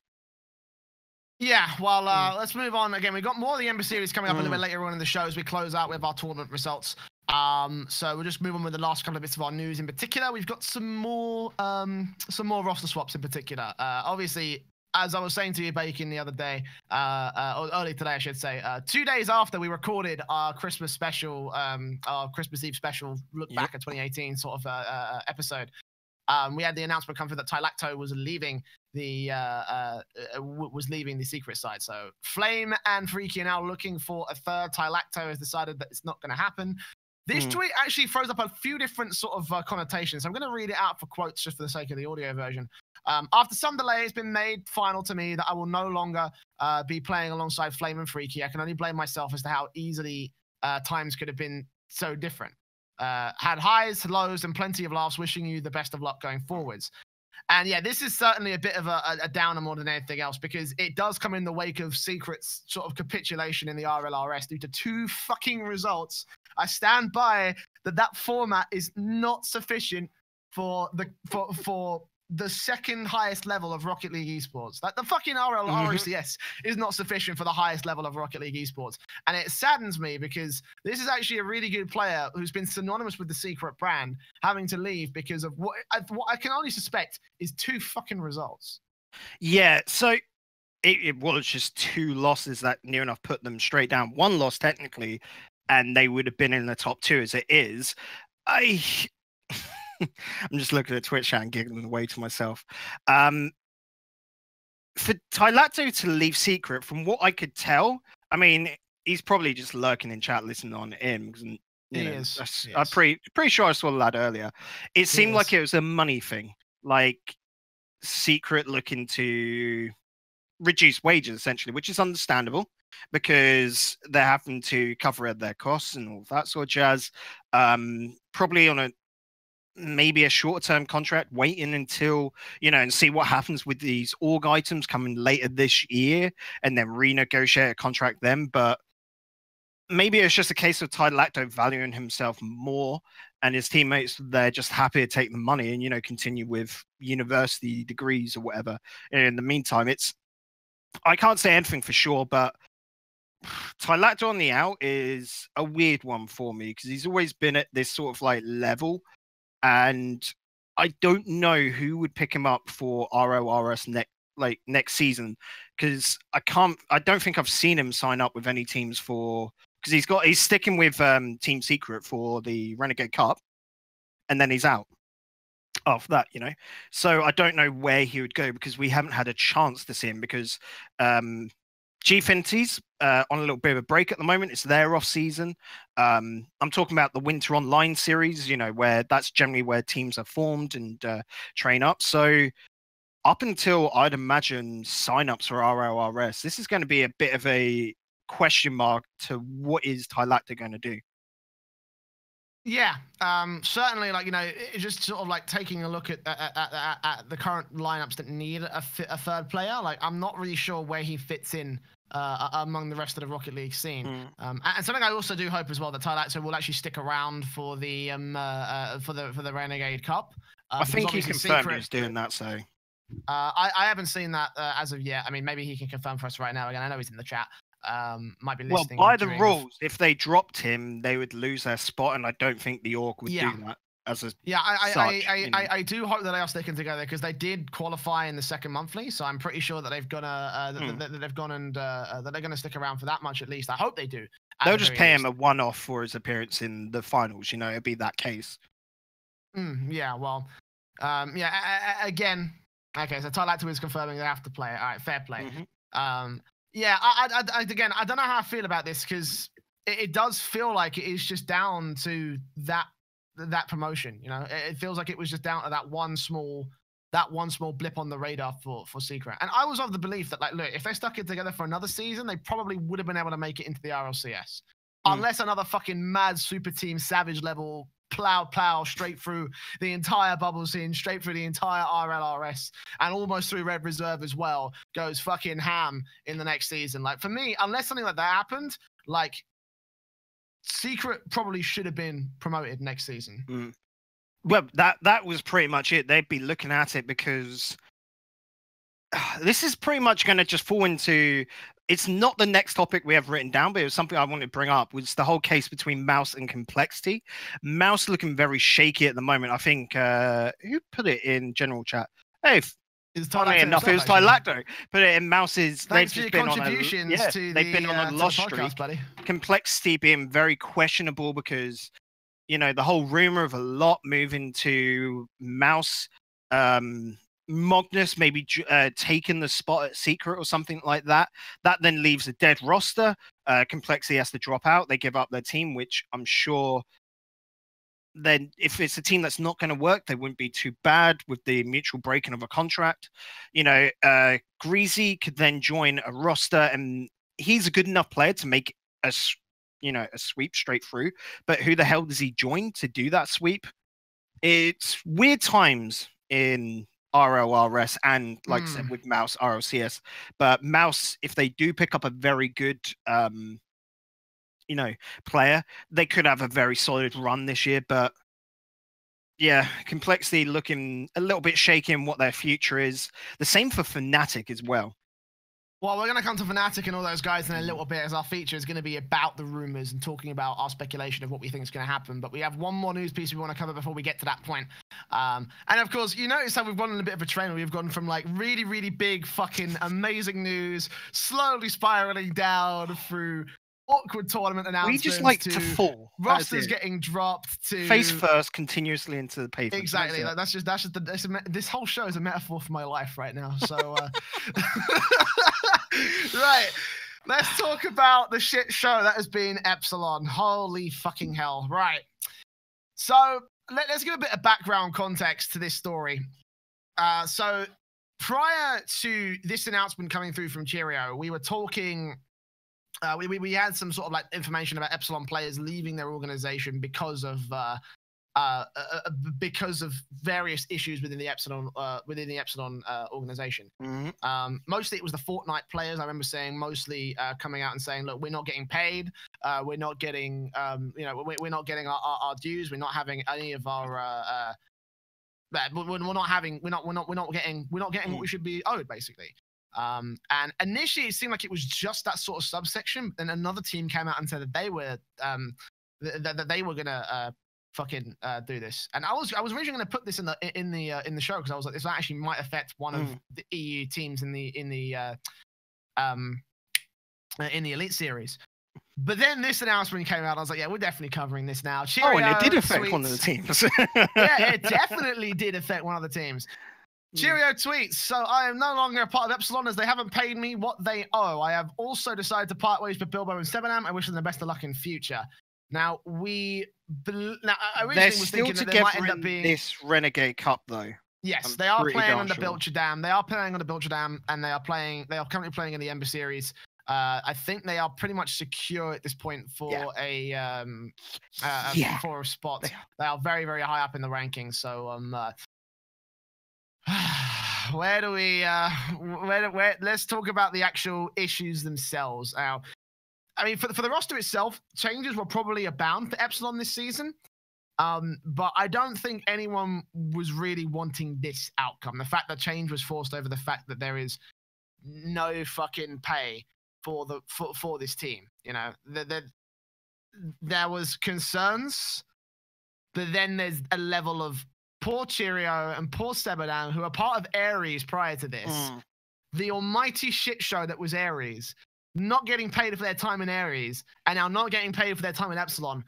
Yeah, well, let's move on. Again, we've got more of the Ember Series coming up a little bit later on in the show as we close out with our tournament results. So we'll just move on with the last couple of bits of our news in particular. We've got some more roster swaps in particular. Obviously, as I was saying to you, Bacon, the other day, or early today, I should say, 2 days after we recorded our Christmas special, our Christmas Eve special look back at 2018 sort of episode, we had the announcement come through that Tylacto was leaving the secret side. So Flame and Freaky are now looking for a third. Tylacto has decided that it's not going to happen. This tweet actually throws up a few different sort of connotations. I'm going to read it out for quotes just for the sake of the audio version. After some delay, it's been made final to me that I will no longer be playing alongside Flame and Freaky. I can only blame myself as to how easily times could have been so different. Had highs, lows, and plenty of laughs. Wishing you the best of luck going forwards. And yeah, this is certainly a bit of a downer more than anything else, because it does come in the wake of Secret's sort of capitulation in the RLRS due to 2 fucking results. I stand by that format is not sufficient for the second highest level of Rocket League esports. Like the fucking RLCS is not sufficient for the highest level of Rocket League esports. And it saddens me because this is actually a really good player who's been synonymous with the Secret brand having to leave because of what I can only suspect is 2 fucking results. Yeah, so it was just 2 losses that near enough put them straight down. 1 loss technically, and they would have been in the top 2 as it is. I'm just looking at Twitch chat and giggling away to myself. For Tylacto to leave Secret, from what I could tell, I mean, he's probably just lurking in chat listening on him. He is. I'm pretty sure I saw that earlier. It seemed like it was a money thing. Like Secret looking to reduce wages, essentially, which is understandable because they're having to cover their costs and all that sort of jazz. Probably on maybe a short-term contract, waiting until, and see what happens with these org items coming later this year and then renegotiate a contract then. But maybe it's just a case of Tylacto valuing himself more and his teammates, they're just happy to take the money and, continue with university degrees or whatever. And in the meantime, I can't say anything for sure, but Tylacto on the out is a weird one for me because he's always been at this sort of like level. And I don't know who would pick him up for RORS next season, because I don't think I've seen him sign up with any teams because he's sticking with Team Secret for the Renegade Cup, and then he's out after that, So I don't know where he would go because we haven't had a chance to see him because Gfinity's on a little bit of a break at the moment. It's their off season. I'm talking about the Winter Online series, where that's generally where teams are formed and train up. So up until I'd imagine signups for RLRS, this is going to be a bit of a question mark to what is Tylacto going to do. Yeah, certainly, just sort of like taking a look at the current lineups that need a third player. Like, I'm not really sure where he fits in among the rest of the Rocket League scene. And something I also do hope as well that Tylacto will actually stick around for the Renegade Cup. I think he confirmed he's doing that. So I haven't seen that as of yet. I mean, maybe he can confirm for us right now. Again, I know he's in the chat. Might be listening. Well, by the rules, if they dropped him, they would lose their spot, and I don't think the org would do that as a. Yeah, I do hope that they are sticking together because they did qualify in the second monthly, so I'm pretty sure that they've gonna that they've gone and that they're gonna stick around for that much at least. I hope they do. They'll just pay him a one-off for his appearance in the finals. It'd be that case. Yeah. Well. Again. Okay. So Tylacto is confirming they have to play. All right. Fair play. Yeah, again, I don't know how I feel about this because it does feel like it is just down to that promotion. It feels like it was just down to that one small that one small blip on the radar for Secret. And I was of the belief that, like, look, if they stuck it together for another season, they probably would have been able to make it into the RLCS. Unless another fucking mad super team savage level plow straight through the entire bubble scene, straight through the entire RLRS, and almost through Red Reserve as well, goes fucking ham in the next season. Like, for me, unless something like that happened, like, Secret probably should have been promoted next season. Well, that was pretty much it. They'd be looking at it because this is pretty much going to just fall into. It's not the next topic we have written down, but it was something I wanted to bring up. Was the whole case between Mouse and Complexity. Mouse looking very shaky at the moment. I think who put it in general chat? Hey, funny enough, it was Tylacto. Put it in Mouse's. Thanks for your contributions to they've been on a loss streak. Buddy. Complexity being very questionable because, you know, the whole rumor of a lot moving to Mouse. Magnus maybe taking the spot at Secret or something like that. That then leaves a dead roster. Complexity has to drop out. They give up their team, which I'm sure then if it's a team that's not going to work, they wouldn't be too bad with the mutual breaking of a contract. You know, Greasy could then join a roster, and he's a good enough player to make a sweep straight through. But who the hell does he join to do that sweep? It's weird times in RLRS and, like I said, with Mouse RLCS. But Mouse, if they do pick up a very good player, they could have a very solid run this year. But yeah, Complexity looking a little bit shaky in what their future is. The same for Fnatic as well. Well, we're going to come to Fnatic and all those guys in a little bit, as our feature is going to be about the rumors and talking about our speculation of what we think is going to happen. But we have one more news piece we want to cover before we get to that point. And of course, you notice how we've gone on a bit of a trend. We've gone from like really, really big, fucking amazing news, slowly spiraling down through awkward tournament announcements. We just like to fall. Rosters getting dropped to face first, continuously into the pavement. Exactly. That's just this whole show is a metaphor for my life right now. So, right. Let's talk about the shit show that has been Epsilon. Holy fucking hell. Right. So let's give a bit of background context to this story. So prior to this announcement coming through from Cheerio, we were talking. We had some sort of like information about Epsilon players leaving their organization because of various issues within the Epsilon organization. Mostly it was the Fortnite players. I remember saying mostly coming out and saying, look, we're not getting paid. We're not getting we're not getting our dues. We're not having any of our we're not getting what we should be owed, basically. And initially it seemed like it was just that sort of subsection, and another team came out and said that they were that they were gonna fucking do this. And I was originally going to put this in the show because I was like, this actually might affect one of the EU teams in the Elite Series. But then this announcement came out. I was like, yeah, we're definitely covering this now. Cheerio, and it did affect one of the teams. Yeah, it definitely did affect one of the teams. Cheerio tweets, so I am no longer a part of Epsilon as they haven't paid me what they owe. I have also decided to part ways with Bilbo and Sevenam. I wish them the best of luck in future. Now, I originally was thinking that they might end up being this Renegade Cup, though. Yes, they are playing on the Bilcher Dam. They are playing on the Bilcher Dam, and they are currently playing in the Ember Series. I think they are pretty much secure at this point for for a spot. They are very, very high up in the rankings. So where do we let's talk about the actual issues themselves. Now, I mean, for the roster itself, changes were probably abound for Epsilon this season. But I don't think anyone was really wanting this outcome. The fact that change was forced over the fact that there is no fucking pay for this team. You know, there was concerns, but then there's a level of poor Cheerio and poor Sebadam, who are part of Ares prior to this. The almighty shit show that was Ares, not getting paid for their time in Ares, and now not getting paid for their time in Epsilon.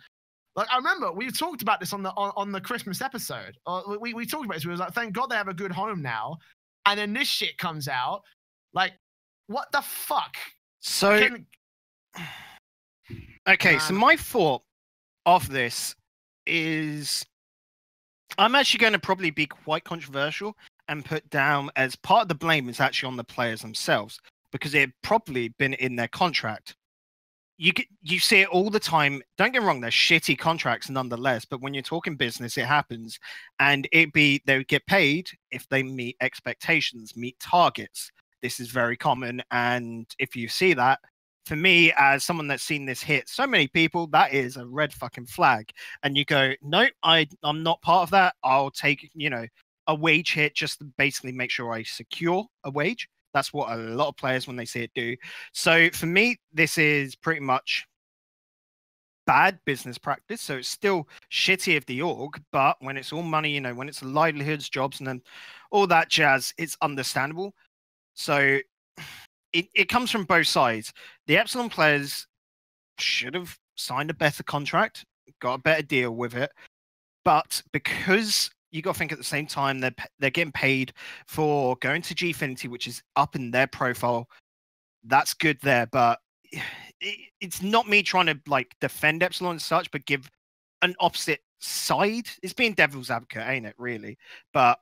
Like, I remember we talked about this on the Christmas episode. We talked about this. We was like, thank God they have a good home now. And then this shit comes out. Like, what the fuck? So, okay, so my thought of this is, I'm actually going to probably be quite controversial and put down as part of the blame is actually on the players themselves, because it had probably been in their contract. You see it all the time. Don't get me wrong, they're shitty contracts nonetheless, but when you're talking business, it happens. And they would get paid if they meet expectations, meet targets. This is very common. And if you see that, for me, as someone that's seen this hit so many people, that is a red fucking flag. And you go, no, I'm not part of that. I'll take, a wage hit just to basically make sure I secure a wage. That's what a lot of players, when they see it, do. So for me, this is pretty much bad business practice. So it's still shitty of the org, but when it's all money, when it's livelihoods, jobs, and then all that jazz, it's understandable. So it comes from both sides. The Epsilon players should have signed a better contract, got a better deal with it. But because you got to think at the same time they're getting paid for going to Gfinity, which is up in their profile. That's good there, but it's not me trying to defend Epsilon as such, but give an opposite side. It's being devil's advocate, ain't it? Really, but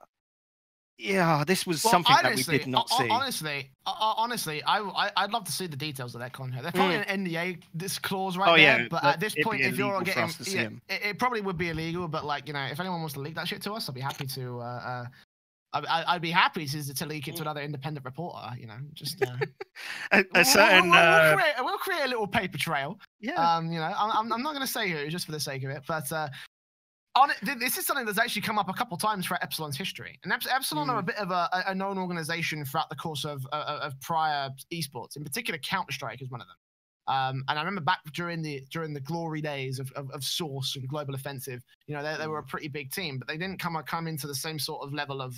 yeah, this was something that we did not see. Honestly, I'd love to see the details of that contract. There's probably an NDA this clause there, but at this point, if you're getting, it probably would be illegal. But if anyone wants to leak that shit to us, I'd be happy to. I'd be happy to leak it to another independent reporter. Just we'll create a little paper trail. Yeah. I'm not going to say who just for the sake of it, but. This is something that's actually come up a couple times throughout Epsilon's history. And Epsilon are a bit of a known organization throughout the course of prior esports. In particular, Counter-Strike is one of them. And I remember back during the glory days of Source and Global Offensive, they were a pretty big team, but they didn't come into the same sort of level of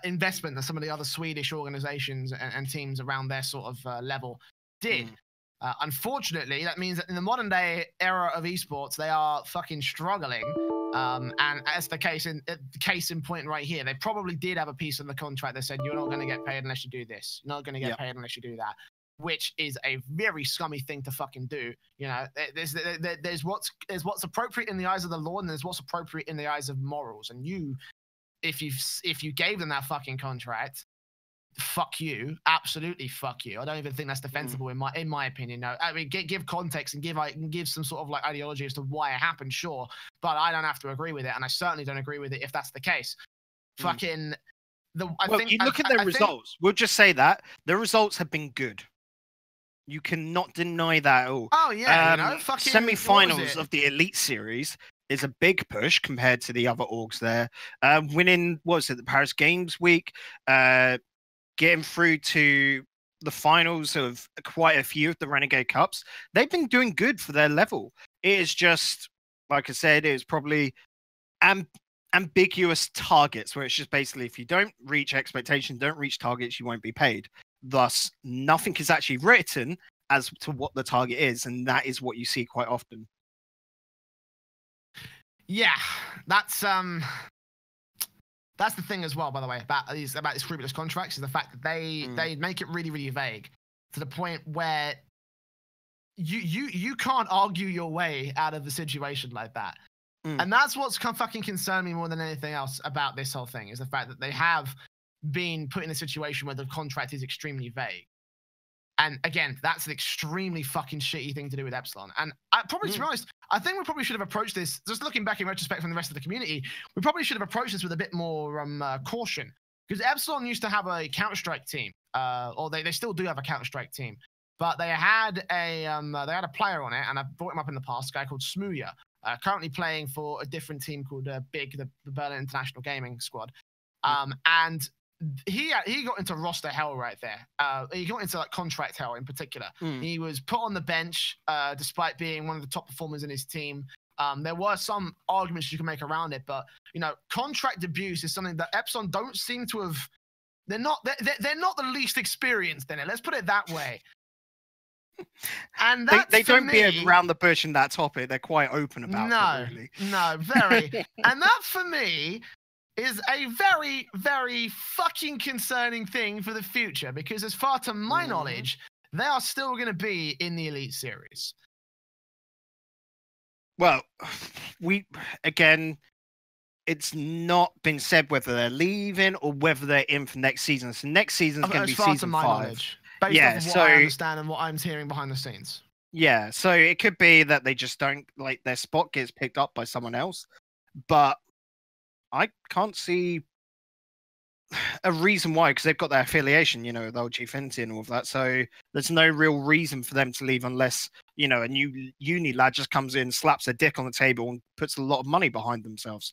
investment that some of the other Swedish organizations and teams around their sort of level did. Unfortunately, that means that in the modern day era of esports, they are fucking struggling. And as the case in point right here, they probably did have a piece in the contract that said, you're not going to get paid unless you do this. You're not going to get paid unless you do that, which is a very scummy thing to fucking do. There's what's appropriate in the eyes of the law, and there's what's appropriate in the eyes of morals. And if you gave them that fucking contract, fuck you, absolutely fuck you. I don't even think that's defensible in my opinion. No, I mean give context and give some sort of ideology as to why it happened, sure, but I don't have to agree with it, and I certainly don't agree with it if that's the case. Fucking you look at their results. We'll just say that the results have been good. You cannot deny that at all. Oh yeah, fucking semi-finals of the Elite Series is a big push compared to the other orgs there. Winning, what was it, the Paris Games week, getting through to the finals of quite a few of the Renegade Cups. They've been doing good for their level. It is just, like I said, it is probably ambiguous targets, where it's just basically, if you don't reach expectations, don't reach targets, you won't be paid. Thus, nothing is actually written as to what the target is, and that is what you see quite often. Yeah, that's the thing as well, by the way, about these scrupulous contracts, is the fact that they make it really, really vague to the point where you can't argue your way out of a situation like that. And that's what's fucking concerned me more than anything else about this whole thing, is the fact that they have been put in a situation where the contract is extremely vague. And again, that's an extremely fucking shitty thing to do with Epsilon. And to be honest, I think we probably should have approached this, just looking back in retrospect from the rest of the community, we probably should have approached this with a bit more caution. Because Epsilon used to have a Counter-Strike team, or they still do have a Counter-Strike team. But they had a player on it, and I've brought him up in the past, a guy called Smooya, currently playing for a different team called BIG, the Berlin International Gaming Squad. And he got into roster hell right there. He got into contract hell in particular. He was put on the bench despite being one of the top performers in his team. There were some arguments you can make around it, but contract abuse is something that Epsilon don't seem to have. They're not the least experienced in it. Let's put it that way. And they don't beat around the bush in that topic. They're quite open about it. Really. No, very. And that for me is a very, very fucking concerning thing for the future, because as far to my knowledge, they are still going to be in the Elite Series. Well, again, it's not been said whether they're leaving or whether they're in for next season. So next season is going to be season 5. Knowledge, based off of what I understand and what I'm hearing behind the scenes. Yeah, so it could be that they just don't, like, their spot gets picked up by someone else. But I can't see a reason why, because they've got their affiliation, you know, with old Gfinity and all of that. So there's no real reason for them to leave unless, you know, a new uni lad just comes in, slaps their dick on the table, and puts a lot of money behind themselves.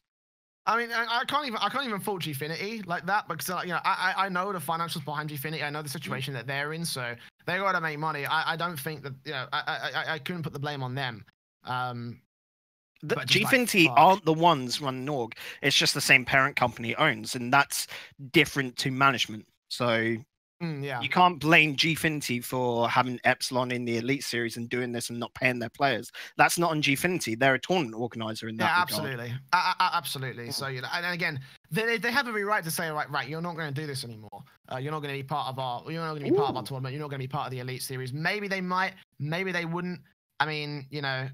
I mean, I can't even fault Gfinity like that, because you know, I know the financials behind Gfinity. I know the situation that they're in, so they got to make money. I don't think that, you know, I couldn't put the blame on them. Gfinity aren't the ones running org. It's just the same parent company owns, and that's different to management. So yeah, you can't blame Gfinity for having Epsilon in the Elite Series and doing this and not paying their players. That's not on Gfinity. They're a tournament organizer in that regard. Absolutely. Absolutely. So, you know, and again, they have every right to say, right, you're not going to do this anymore. You're not going to be part of our tournament. You're not going to be part of the Elite Series. Maybe they might, maybe they wouldn't. I mean, you know.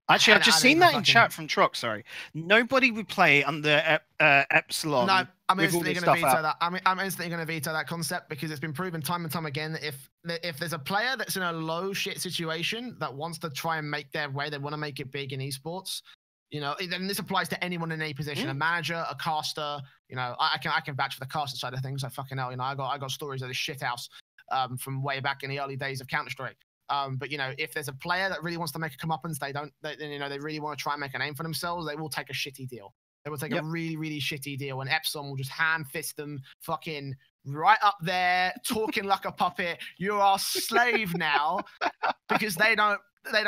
Actually, I've just seen that in chat from Trock. Sorry, nobody would play under Epsilon. No, I'm instantly going to veto that. I'm instantly going to veto that concept, because it's been proven time and time again that if there's a player that's in a low shit situation that wants to try and make their way, they want to make it big in esports. You know, and this applies to anyone in any position, a manager, a caster. You know, I can vouch for the caster side of things. Like, fucking hell, you know, I got stories of this shit house from way back in the early days of Counter-Strike. But, you know, if there's a player that really wants to make a comeuppance, they really want to try and make a name for themselves, they will take a shitty deal. They will take a really, really shitty deal, and Epsilon will just hand fist them fucking right up there, talking like a puppet. You're our slave now, because they don't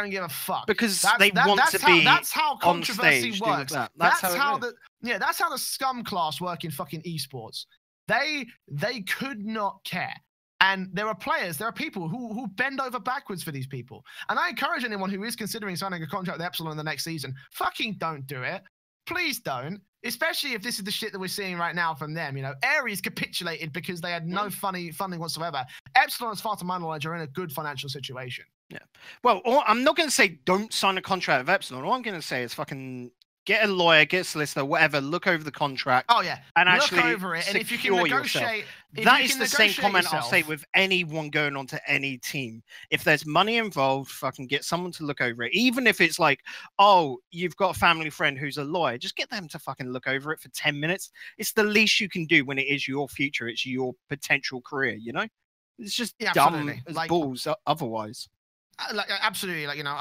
give a fuck. Because that's how controversy works. That's how the scum class work in fucking esports. They could not care. And there are people who bend over backwards for these people. And I encourage anyone who is considering signing a contract with Epsilon in the next season, fucking don't do it. Please don't. Especially if this is the shit that we're seeing right now from them. You know, Ares capitulated because they had no funding whatsoever. Epsilon, as far as my knowledge, are in a good financial situation. Yeah. Well, I'm not going to say don't sign a contract with Epsilon. All I'm going to say is fucking get a lawyer, get a solicitor, whatever, look over the contract. Oh, yeah. And look actually over it. And if you can negotiate... That is the same comment I'll say with anyone going on to any team. If there's money involved, fucking get someone to look over it. Even if it's like, oh, you've got a family friend who's a lawyer, just get them to fucking look over it for 10 minutes. It's the least you can do when it is your future. It's your potential career, you know? It's just dumb as balls otherwise. Absolutely. Like, you know,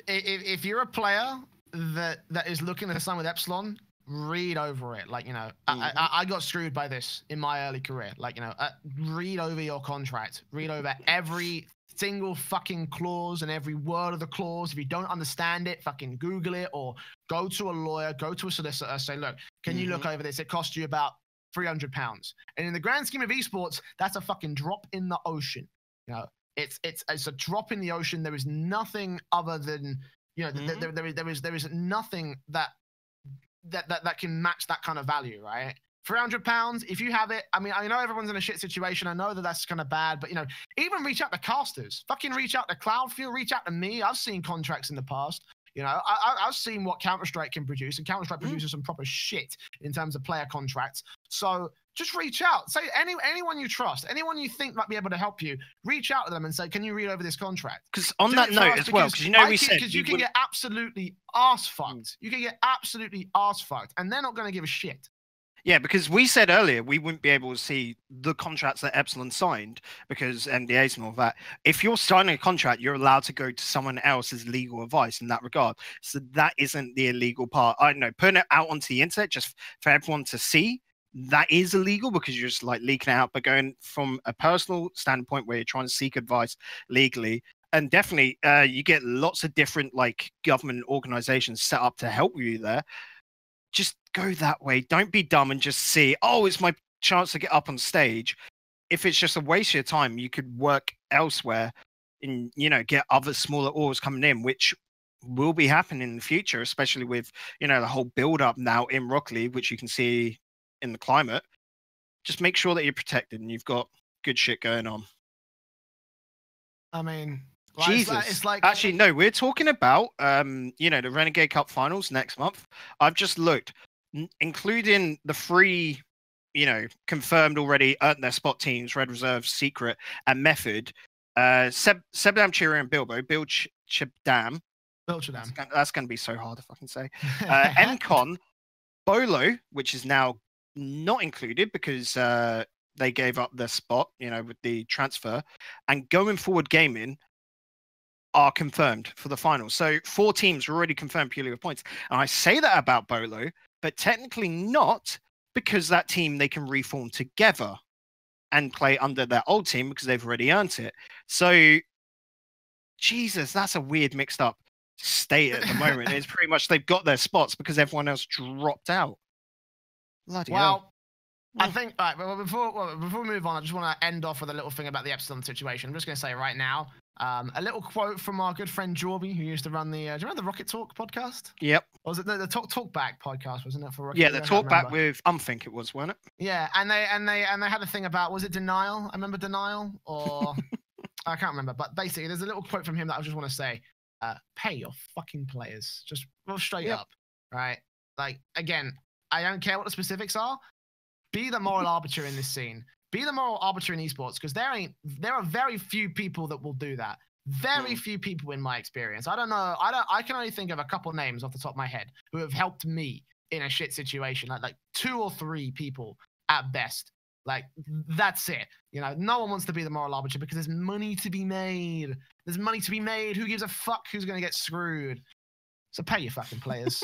if you're a player that is looking at sign with Epsilon, read over it. Like, you know, I got screwed by this in my early career. Like, you know, read over your contract. Read over every single fucking clause and every word of the clause. If you don't understand it, fucking Google it, or go to a lawyer, go to a solicitor, say, look, can you look over this? It cost you about £300. And in the grand scheme of esports, that's a fucking drop in the ocean. You know, it's a drop in the ocean. There is nothing other than, you know, there is nothing that can match that kind of value, right? £300, if you have it. I mean, I know everyone's in a shit situation. I know that that's kind of bad, but, you know, even reach out to casters. Fucking reach out to Cloudfield. Reach out to me. I've seen contracts in the past. You know, I've seen what Counter-Strike can produce, and Counter-Strike produces some proper shit in terms of player contracts. So just reach out. Say anyone you trust, anyone you think might be able to help you, reach out to them and say, can you read over this contract? Because on that note as well, because you know because you can get absolutely arse fucked. You can get absolutely arse fucked, and they're not going to give a shit. Yeah, because we said earlier we wouldn't be able to see the contracts that Epsilon signed because NDAs and all that. If you're signing a contract, you're allowed to go to someone else's legal advice in that regard. So that isn't the illegal part. I don't know, putting it out onto the internet just for everyone to see, that is illegal because you're just like leaking it out. But going from a personal standpoint where you're trying to seek advice legally, and definitely you get lots of different like government organizations set up to help you there. Just go that way. Don't be dumb and just see, oh, it's my chance to get up on stage. If it's just a waste of your time, you could work elsewhere and, you know, get other smaller oars coming in, which will be happening in the future, especially with, you know, the whole build up now in Rock League, which you can see in the climate. Just make sure that you're protected and you've got good shit going on. I mean, Jesus. It's like actually, no, we're talking about, you know, the Renegade Cup finals next month. I've just looked. including the three, confirmed already earned their spot teams: Red Reserve, Secret, and Method. Sebdam, Chiri, and Bilbo. Chibdam. That's going to be so hard if I can say. Mcon, Bolo, which is now not included because they gave up their spot, with the transfer, and Going Forward Gaming are confirmed for the final. So 4 teams are already confirmed purely with points. And I say that about Bolo, but technically not, because that team they can reform together and play under their old team because they've already earned it. So, Jesus, that's a weird mixed up state at the moment. It's pretty much they've got their spots because everyone else dropped out. Bloody hell. I think, all right, well, before we move on, I just want to end off with a little thing about the Epsilon situation. I'm just going to say right now, a little quote from our good friend Jorby, who used to run the, do you remember the Rocket Talk podcast? Yep. Or was it the Talk Back podcast, wasn't it, for Rocket? Yeah, the Talk Back with Think it was, wasn't it? Yeah, and they had a thing about, was it Denial? I remember Denial, or I can't remember, but basically there's a little quote from him that I just want to say. Pay your fucking players. Just straight up, right? Like, again, I don't care what the specifics are. Be the moral arbiter in this scene. Be the moral arbiter in esports, because there are very few people that will do that. Very few people in my experience. I don't know. I can only think of a couple names off the top of my head who have helped me in a shit situation. Like 2 or 3 people at best. Like, that's it. No one wants to be the moral arbiter because there's money to be made. There's money to be made. Who gives a fuck who's going to get screwed? So pay your fucking players.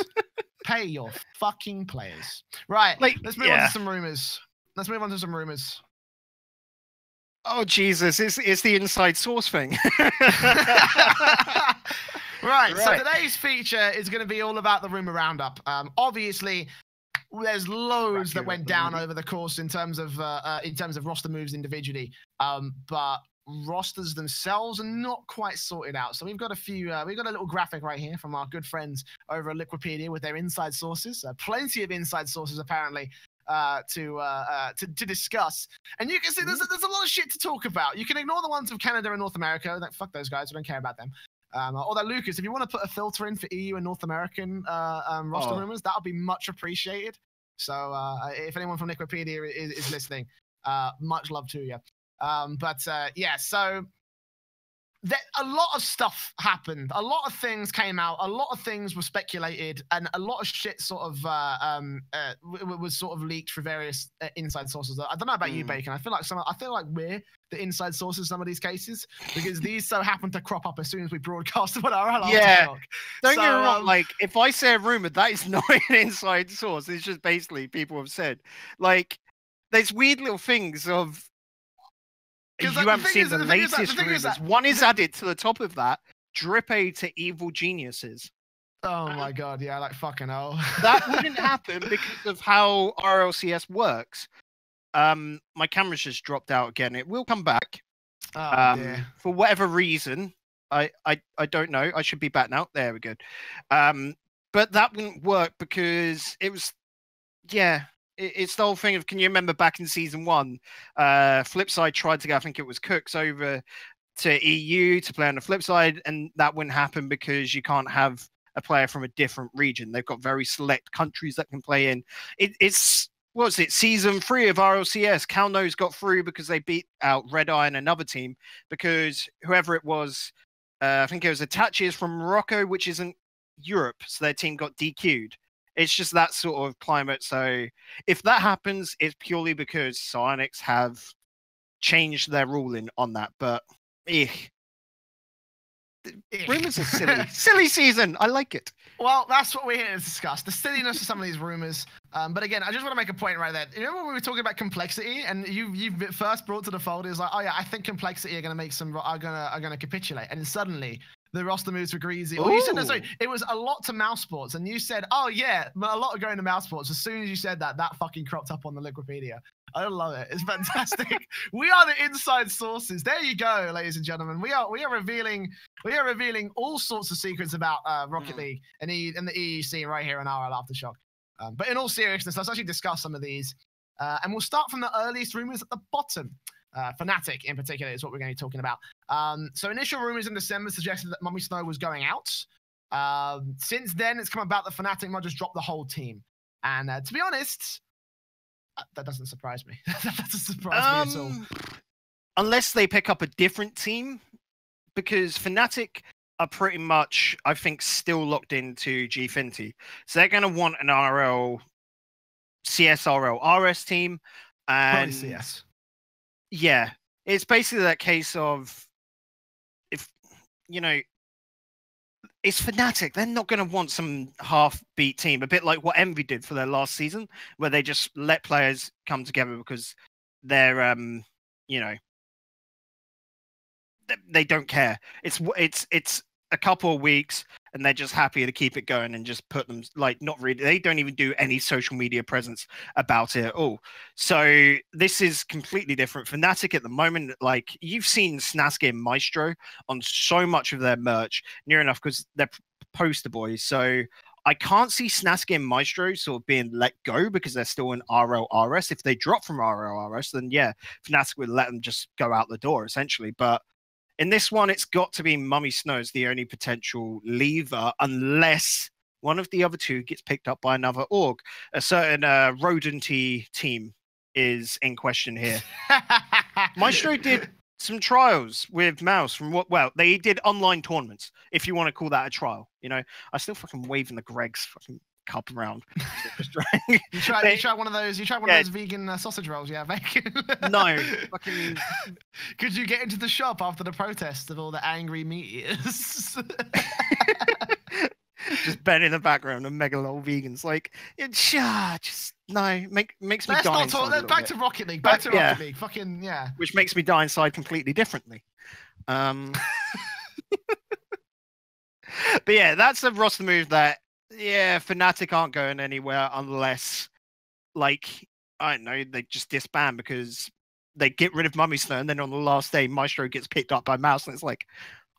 Pay your fucking players. Right. Let's move on to some rumors. Oh, Jesus. It's the inside source thing. Right. So today's feature is going to be all about the rumor roundup. Obviously, there's loads that went down over the course in terms of roster moves individually, but rosters themselves are not quite sorted out. So we've got a little graphic right here from our good friends over at Liquipedia with their inside sources. Plenty of inside sources apparently to discuss. And you can see there's a lot of shit to talk about. You can ignore the ones of Canada and North America. Fuck those guys. I don't care about them. Although, Lucas, if you want to put a filter in for EU and North American roster rumors, that'll be much appreciated. So if anyone from Liquipedia is listening, much love to you. So a lot of stuff happened. A lot of things came out. A lot of things were speculated, and a lot of shit sort of was sort of leaked through various inside sources. I don't know about you, Bacon. I feel like we're the inside sources in some of these cases because these so happen to crop up as soon as we broadcast about our RLAfterShock. Yeah. Don't get me wrong. Like, if I say a rumor, that is not an inside source. It's just basically people have said. Like, there's weird little things of. You haven't seen the latest rumors. One is added to the top of that. Drip A to Evil Geniuses. Oh my god, yeah, like fucking hell. That wouldn't happen because of how RLCS works. My camera's just dropped out again. It will come back. For whatever reason. I don't know. I should be back now. There we go. But that wouldn't work because it was it's the whole thing of, can you remember back in season 1, Flipside tried to get, I think it was Cooks, over to EU to play on the Flipside, and that wouldn't happen because you can't have a player from a different region. They've got very select countries that can play in. It's what was it, season 3 of RLCS? Calno's got through because they beat out Red Eye and another team because whoever it was, I think it was Attaches from Morocco, which isn't Europe, so their team got DQ'd. It's just that sort of climate. So if that happens, it's purely because Psyonix have changed their ruling on that. But rumors are silly. Silly season. I like it. Well, that's what we're here to discuss. The silliness of some of these rumors. But again, I just want to make a point right there. You know when we were talking about complexity, and you first brought to the fold is like, oh yeah, I think complexity are gonna capitulate, and then suddenly the roster moves for Greasy. Or you said, no, sorry, it was a lot to mouse sports, and you said, oh yeah, a lot are going to mouse sports. As soon as you said that fucking cropped up on the Liquipedia. I love it. It's fantastic. We are the inside sources. There you go, ladies and gentlemen. We are revealing all sorts of secrets about Rocket League and the EEC right here on RLAfterShock. But in all seriousness, let's actually discuss some of these, and we'll start from the earliest rumors at the bottom. Fnatic in particular is what we're going to be talking about. So initial rumors in December suggested that Mummy Snow was going out. Since then, it's come about that Fnatic might just drop the whole team. And to be honest, that doesn't surprise me. That doesn't surprise me at all. Unless they pick up a different team, because Fnatic are pretty much, I think, still locked into Gfinity. So they're going to want an RS team. And Probably CS. Yeah, it's basically that case of, if, you know, it's Fnatic. They're not going to want some half-beat team, a bit like what Envy did for their last season, where they just let players come together because they're, you know, they don't care. It's a couple of weeks, and they're just happy to keep it going and just put them, like, not really. They don't even do any social media presence about it at all. So this is completely different. Fnatic at the moment, like, you've seen Snaski and Maestro on so much of their merch, near enough, because they're poster boys. So I can't see Snaski and Maestro sort of being let go because they're still in RLRS. If they drop from RLRS, then yeah, Fnatic would let them just go out the door, essentially. But in this one, it's got to be Mummy Snow's the only potential leaver, unless one of the other two gets picked up by another org. A certain rodenty team is in question here. Maestro did some trials with Mouse from they did online tournaments, if you want to call that a trial. You know, I still fucking waving the Greg's fucking cup around. You tried one of those. You tried one of those vegan sausage rolls, yeah, bacon. No, fucking. Could you get into the shop after the protest of all the angry meat eaters? Just Ben in the background and mega lol vegans, like, just no, makes me die. Let's not talk. Back to Rocket League. Back to Rocket League. Fucking yeah. Which makes me die inside completely differently. But yeah, that's a roster move that. Yeah, Fnatic aren't going anywhere unless, like, I don't know, they just disband because they get rid of Mummy Snow, and then on the last day, Maestro gets picked up by Mouse, and it's like,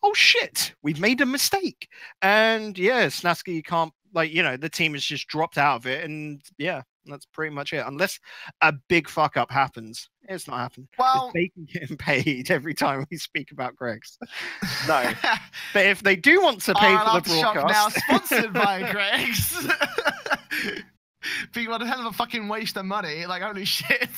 oh shit, we've made a mistake. And yeah, Snaski can't, like, you know, the team has just dropped out of it, and yeah, that's pretty much it. Unless a big fuck up happens. It's not happening. Well, they can get paid every time we speak about Greg's. No. But if they do want to pay for the broadcast. Now sponsored by Greg's. People are a hell of a fucking waste of money. Like, holy shit.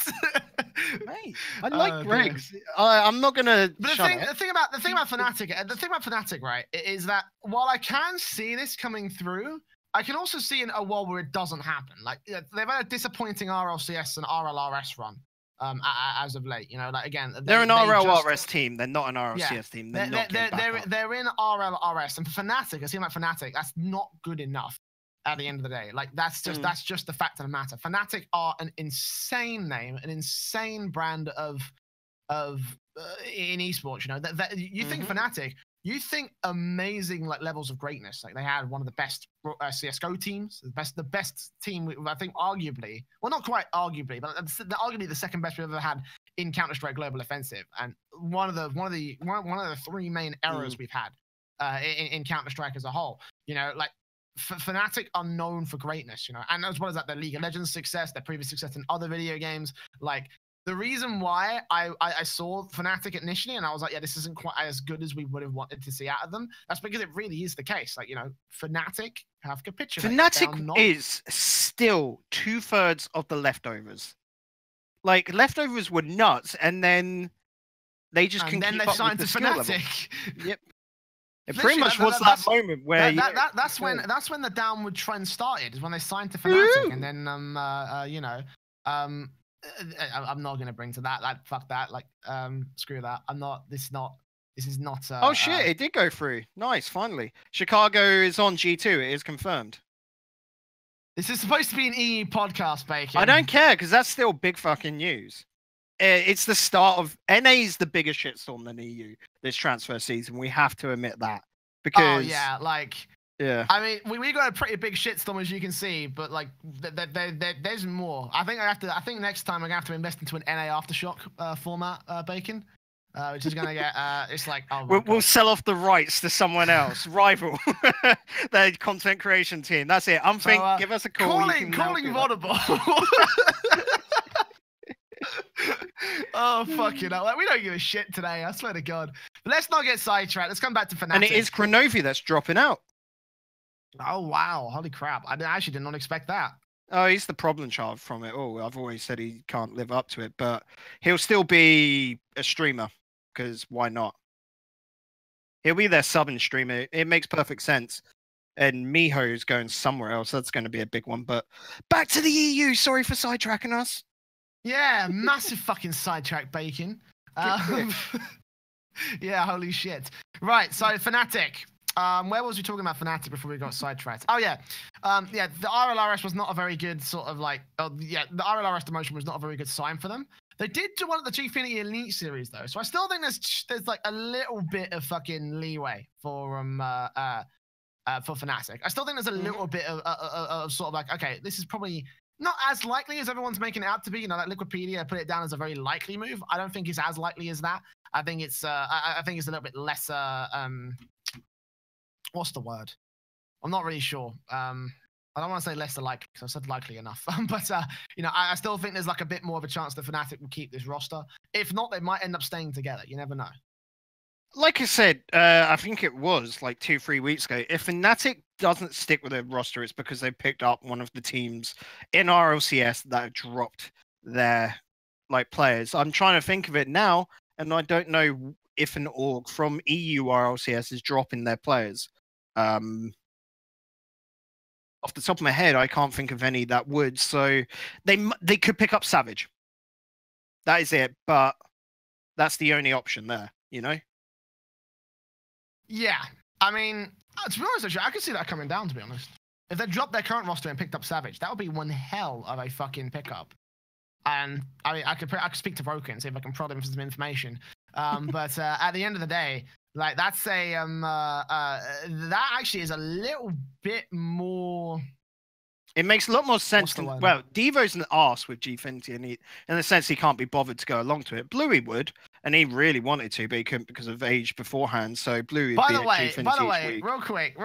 Mate, I like Greg's. I'm not gonna. But the thing about Fnatic, right, is that while I can see this coming through, I can also see in a world where it doesn't happen. Like, they've had a disappointing RLCS and RLRS run as of late. You know, like, again, they're an RLRS team. They're not an RLCS team. They're in RLRS, and for Fnatic, I seem like Fnatic, that's not good enough. At the end of the day, like, that's just the fact of the matter. Fnatic are an insane name, an insane brand of in esports. You know that you think Fnatic, you think amazing, like, levels of greatness. Like, they had one of the best CS:GO teams, the best team. I think arguably, well, not quite arguably, but arguably the second best we've ever had in Counter-Strike Global Offensive, and one of the three main errors we've had in Counter-Strike as a whole. You know, like. Fnatic are known for greatness, you know, and as well as that, their League of Legends success, their previous success in other video games. Like, the reason why I saw Fnatic initially, and I was like, yeah, this isn't quite as good as we would have wanted to see out of them. That's because it really is the case. Like, you know, Fnatic have capitulated. Fnatic is still 2/3 of the leftovers. Like, leftovers were nuts, and then they just and then they signed to Fnatic. Yep. It pretty much was that moment where that's when the downward trend started, is when they signed to Fnatic, and then you know, I'm not gonna bring to that. Like, fuck that. Like, screw that. This is not. Oh shit! It did go through. Nice, finally. Chicago is on G2. It is confirmed. This is supposed to be an EU podcast, Bacon. I don't care, because that's still big fucking news. It's the start of NA's the bigger shitstorm than EU this transfer season. We have to admit that, because I mean, we got a pretty big shitstorm, as you can see, but like there's more. I think next time I'm gonna have to invest into an RLAfterShock format, Bacon, which is gonna get it's like, oh, we'll sell off the rights to someone else, rival, their content creation team. That's it. Give us a call. Calling Vodable. Oh, fucking hell. Like, we don't give a shit today, I swear to God. But let's not get sidetracked. Let's come back to Fnatic. And it is Chronovi that's dropping out. Oh, wow. Holy crap. I actually did not expect that. Oh, he's the problem child from it all. I've always said he can't live up to it, but he'll still be a streamer because why not? He'll be their sub and streamer. It makes perfect sense. And Miho's going somewhere else. That's going to be a big one. But back to the EU. Sorry for sidetracking us. Yeah, massive fucking sidetrack, Bacon. Yeah, holy shit. Right, so Fnatic. Where was we talking about Fnatic before we got sidetracked? Oh yeah, yeah. The RLRS was not a very good sort of like. The RLRS demotion was not a very good sign for them. They did do one at the Gfinity Elite Series though, so I still think there's like a little bit of fucking leeway for Fnatic. I still think there's a little bit of sort of like, okay, this is probably not as likely as everyone's making it out to be. You know, like Liquipedia put it down as a very likely move. I don't think it's as likely as that. I think it's I think it's a little bit lesser. What's the word? I'm not really sure. I don't want to say lesser likely because I said likely enough. But you know, I still think there's like a bit more of a chance that Fnatic will keep this roster. If not, they might end up staying together. You never know. Like I said, I think it was like 2-3 weeks ago. If Fnatic doesn't stick with their roster, it's because they picked up one of the teams in RLCS that have dropped their like players. I'm trying to think of it now, and I don't know if an org from EU RLCS is dropping their players. Off the top of my head, I can't think of any that would. So they could pick up Savage. That is it, but that's the only option there, you know? Yeah, I mean, to be honest, actually, I could see that coming down, to be honest. If they dropped their current roster and picked up Savage, that would be one hell of a fucking pickup. And I mean, I could speak to Broken and see if I can prod him for some information. But at the end of the day, like that's a that actually is a little bit more. It makes a lot more sense than, well, Devo's an arse with Gfinity, and in the sense he can't be bothered to go along to it. Bluey would, and he really wanted to, but he couldn't because of age beforehand. So Bluey would be at Gfinity by the way, real quick,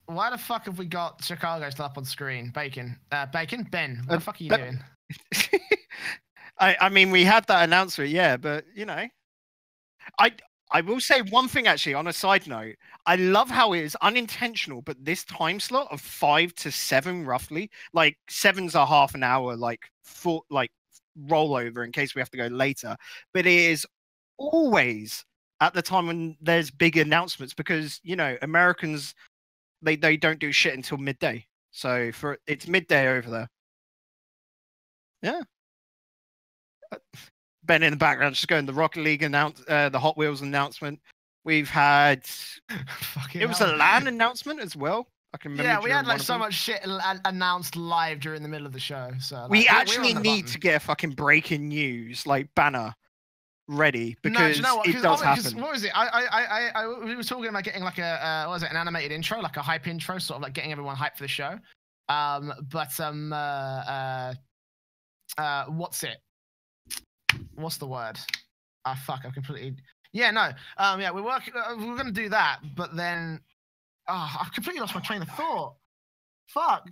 why the fuck have we got Chicago still up on screen? Bacon, Ben, what the fuck are you doing? I mean, we had that announcement, yeah, but you know, I will say one thing actually on a side note. I love how it is unintentional, but this time slot of 5 to 7 roughly, like 7's a half an hour, like full, like rollover in case we have to go later. But it is always at the time when there's big announcements because you know Americans they don't do shit until midday. So it's midday over there. Yeah. Ben in the background just going the Rocket League the Hot Wheels announcement. We've had it was a LAN announcement as well. I can remember. Yeah, we had like so much shit announced live during the middle of the show. So like, we actually need to get a fucking breaking news like banner ready because it does happen. What was it? We were talking about getting like a what was it, an animated intro, like a hype intro, sort of like getting everyone hyped for the show. What's it? What's the word? Ah, fuck! I've completely. Yeah, no. Yeah, we're gonna do that, but then, I've completely lost my train of thought. Fuck.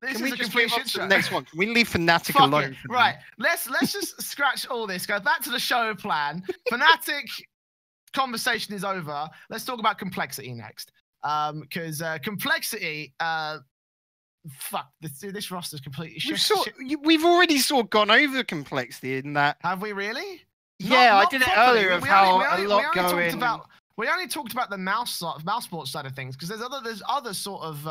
This is a complete shit show. Next one. Can we leave Fnatic alone? Right. Let's just scratch all this. Go back to the show plan. Fnatic conversation is over. Let's talk about complexity next. Because complexity. Fuck, this roster is completely shit. We've already sort of gone over complexity in that. Have we really? Yeah, I did it earlier of how a lot going. We only talked about the mouse sports side of things because there's other sort of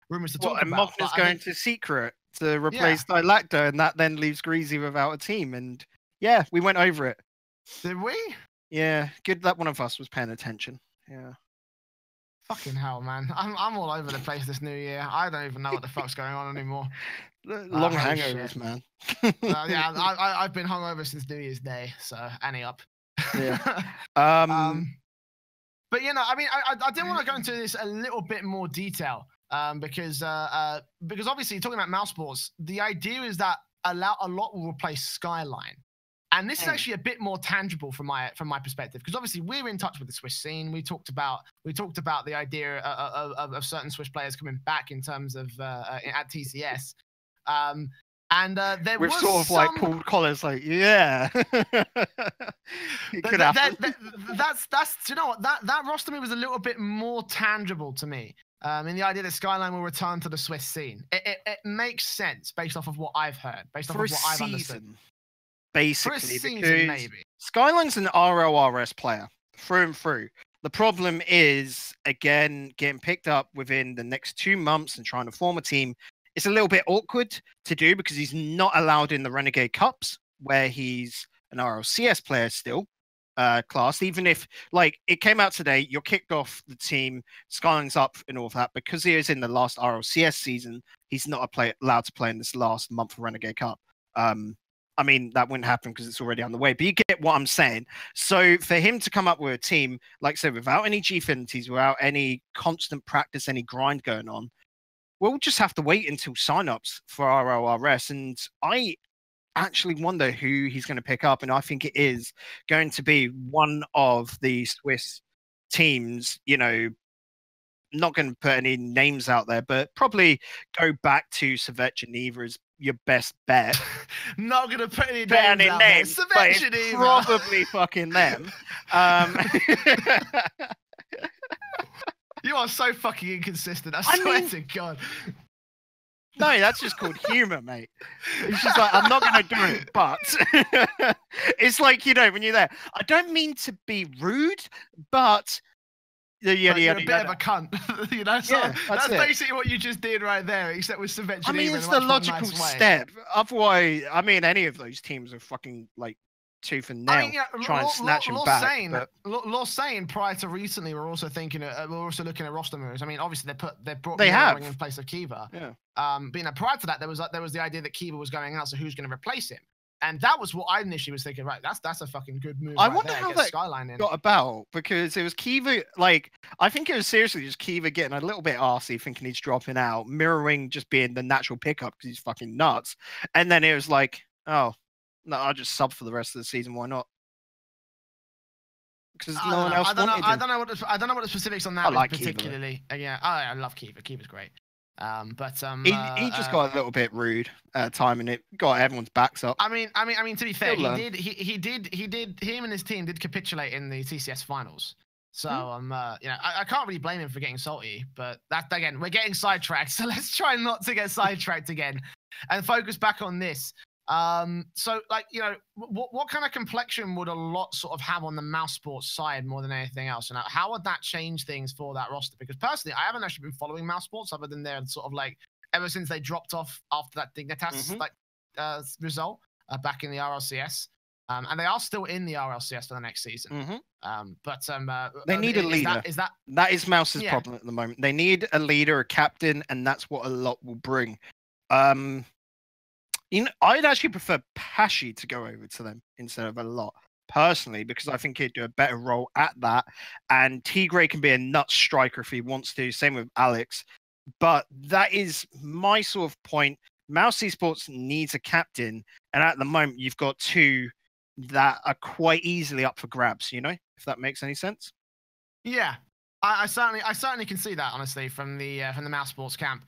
rumors to talk about. And Mockner's going to Secret to replace Dilacto, and that then leaves Greasy without a team. And yeah, we went over it. Did we? Yeah, good that one of us was paying attention. Yeah. Fucking hell, man. I'm all over the place this new year. I don't even know what the fuck's going on anymore. Long hangovers, man. Yeah, I've been hungover since New Year's Day, so Annie up. Yeah. But you know, I mean, I did want to go into this a little bit more detail because obviously talking about mouse sports, the idea is that a lot will replace Skyline. And this is actually a bit more tangible from my perspective, because obviously we're in touch with the Swiss scene. We talked about the idea of certain Swiss players coming back in terms of at TCS, and there we've was sort of like pulled collars, like yeah, it could happen. That's you know what, that roster move was a little bit more tangible to me. in the idea that Skyline will return to the Swiss scene. It makes sense based off of what I've heard, based off of what I've understood. Basically, for a season, because maybe. Skyline's an RLRS player through and through. The problem is, again, getting picked up within the next 2 months and trying to form a team. It's a little bit awkward to do because he's not allowed in the Renegade Cups, where he's an RLCS player still, class. Even if, like, it came out today, you're kicked off the team, Skyline's up and all of that. Because he is in the last RLCS season, he's not allowed to play in this last month of Renegade Cup. I mean, that wouldn't happen because it's already on the way, but you get what I'm saying. So for him to come up with a team, like I said, without any G-Affinities, without any constant practice, any grind going on, we'll just have to wait until signups for RLRS. And I actually wonder who he's going to pick up. And I think it is going to be one of the Swiss teams, you know, not going to put any names out there, but probably go back to Servette Geneva as your best bet. Not going to put any names out there. Servette Geneva. Probably fucking them. You are so fucking inconsistent. I swear to God. No, that's just called humor, mate. It's just like, I'm not going to do it, but it's like, you know, when you're there, I don't mean to be rude, but you're a bit of a cunt, you know. So yeah, that's basically what you just did right there, except with Servette Geneva. I mean, it's the logical step. Otherwise, I mean, any of those teams are fucking like tooth and nail, trying to snatch them back. Lausanne prior to recently, we're also thinking, we're also looking at roster moves. I mean, obviously they have in place of Kiva. Yeah. But you know, prior to that, there was the idea that Kiva was going out, so who's going to replace him? And that was what I initially was thinking. Right, that's a fucking good move. I wonder how that got about, because it was Kiva. Like, I think it was seriously just Kiva getting a little bit arsey, thinking he's dropping out, mirroring just being the natural pickup because he's fucking nuts. And then it was like, oh no, I'll just sub for the rest of the season. Why not? Because no one else wanted him. I don't know what the specifics on that like particularly. Yeah, I love Kiva. Kiva's great. But he just got a little bit rude timing it, got everyone's backs up. I mean, to be fair, he did. Him and his team did capitulate in the TCS finals. So you know, I can't really blame him for getting salty. But that, again, we're getting sidetracked. So let's try not to get sidetracked again, and focus back on this. So, like, you know, what kind of complexion would a lot sort of have on the mouse sports side more than anything else? And how would that change things for that roster? Because personally, I haven't actually been following mouse sports other than their sort of like ever since they dropped off after that Dignitas result back in the RLCS. And they are still in the RLCS for the next season. But they need a leader. That is Mouse's problem at the moment. They need a leader, a captain, and that's what a lot will bring. You know, I'd actually prefer Pashi to go over to them instead of a lot, personally, because I think he'd do a better role at that. And Tigray can be a nut striker if he wants to. Same with Alex. But that is my sort of point. Mouse Esports needs a captain. And at the moment, you've got two that are quite easily up for grabs, you know, if that makes any sense. Yeah, I certainly can see that, honestly, from the Mouse Sports camp.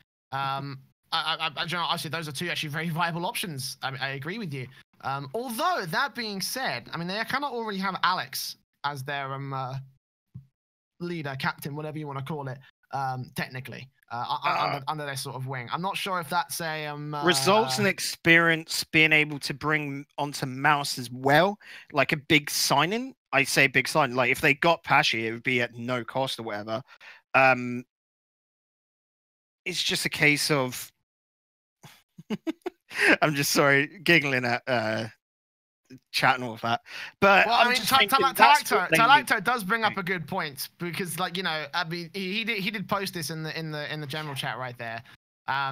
Actually, those are two actually very viable options. I agree with you. Although, that being said, I mean, they kind of already have Alex as their leader, captain, whatever you want to call it, technically, under their sort of wing. I'm not sure if that's a... results and experience being able to bring onto Mouse as well, like a big signing. I say big signing. Like, if they got Pashi, it would be at no cost or whatever. It's just a case of... I'm just sorry, giggling at chat and all of that. But well, I mean, Talacto does bring up a good point, because, like, you know, I mean, he did post this in the general chat right there.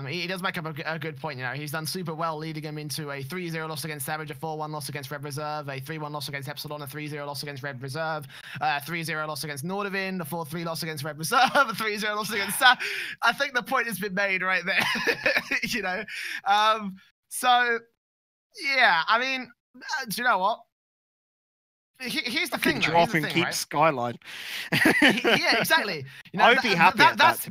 He does make up a good point. You know, he's done super well, leading him into a 3-0 loss against Savage, a 4-1 loss against Red Reserve, a 3-1 loss against Epsilon, a 3-0 loss against Red Reserve, a 3-0 loss against Nordavind, a 4-3 loss against Red Reserve, a 3-0 loss against Sav. I think the point has been made right there. You know, so yeah, I mean, do you know what? Here's the thing, drop and keep right? Skyline. Yeah, exactly. You know, I'd be happy. That's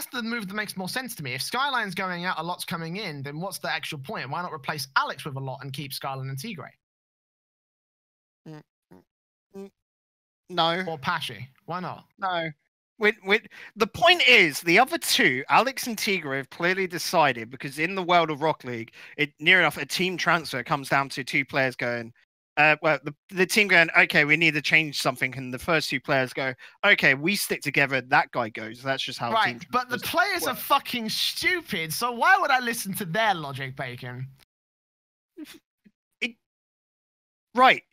the move that makes more sense to me. If Skyline's going out, a lot's coming in, then what's the actual point? Why not replace Alex with a lot and keep Skyline and Tigray? No. Or Pashi? Why not? No. The point is, the other two, Alex and Tigra, have clearly decided, because in the world of Rock League, near enough a team transfer comes down to two players going, the team going, okay, we need to change something, and the first two players go, okay, we stick together, that guy goes. That's just how right. But the players are fucking stupid, so why would I listen to their logic, Bacon? Right.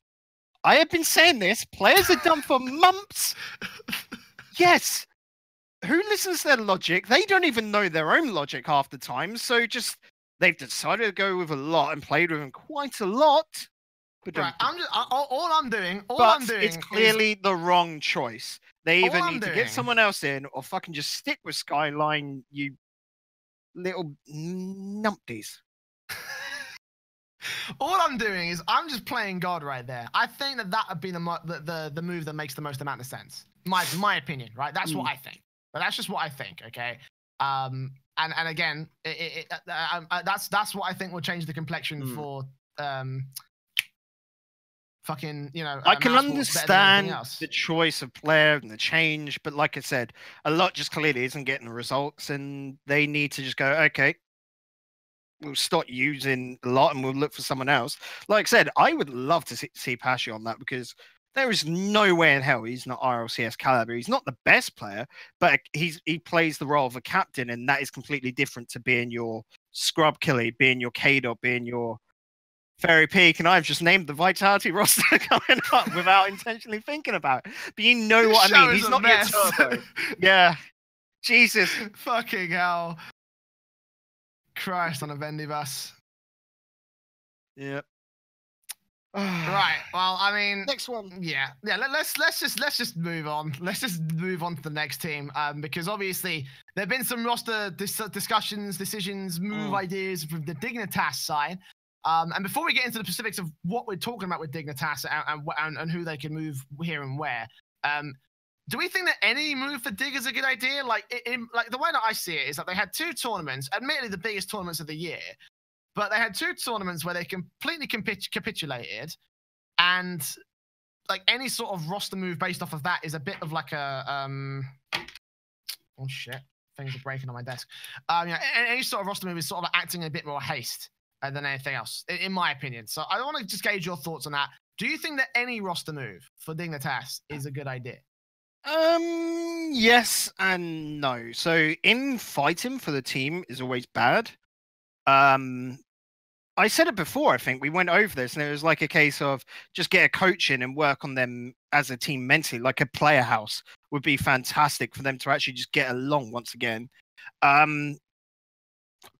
I have been saying this. Players are done for months. Yes. Who listens to their logic? They don't even know their own logic half the time. So they've decided to go with a lot and played with them quite a lot. But right. All I'm doing. It's clearly the wrong choice. They either need to get someone else in or fucking just stick with Skyline, you little numpties. All I'm doing is I'm just playing God right there. I think that would be the move that makes the most amount of sense. My opinion, right? That's what I think. But that's just what I think, okay? And again, that's what I think will change the complexion for fucking, you know. I can understand the choice of player and the change, but like I said, a lot just clearly isn't getting the results, and they need to just go, okay, we'll stop using a lot and we'll look for someone else. Like I said, I would love to see Pashy on that, because there is no way in hell he's not RLCS caliber. He's not the best player, but he plays the role of a captain, and that is completely different to being your scrub killer, being your K-Dot, being your Fairy Peak. And I've just named the Vitality roster coming up without intentionally thinking about it. But you know what I mean. He's not your Turbo. Yeah. Jesus. Fucking hell. Christ on a Vendy bus. Yep. Right. Well, I mean, next one. Yeah. Let's just move on. Let's just move on to the next team, because obviously there've been some roster discussions, decisions, move ideas from the Dignitas side. And before we get into the specifics of what we're talking about with Dignitas and who they can move here and where, do we think that any move for Dig is a good idea? Like the way that I see it is that they had two tournaments, admittedly the biggest tournaments of the year, but they had two tournaments where they completely capitulated, and like any sort of roster move based off of that is a bit of like a oh shit, things are breaking on my desk. Any sort of roster move is sort of acting in a bit more haste than anything else, in my opinion. So I want to just gauge your thoughts on that. Do you think that any roster move for Dignitas is a good idea? Yes and no. So in fighting for the team is always bad. I said it before, I think we went over this, and it was like a case of just get a coach in and work on them as a team mentally, like a player house would be fantastic for them to actually just get along once again.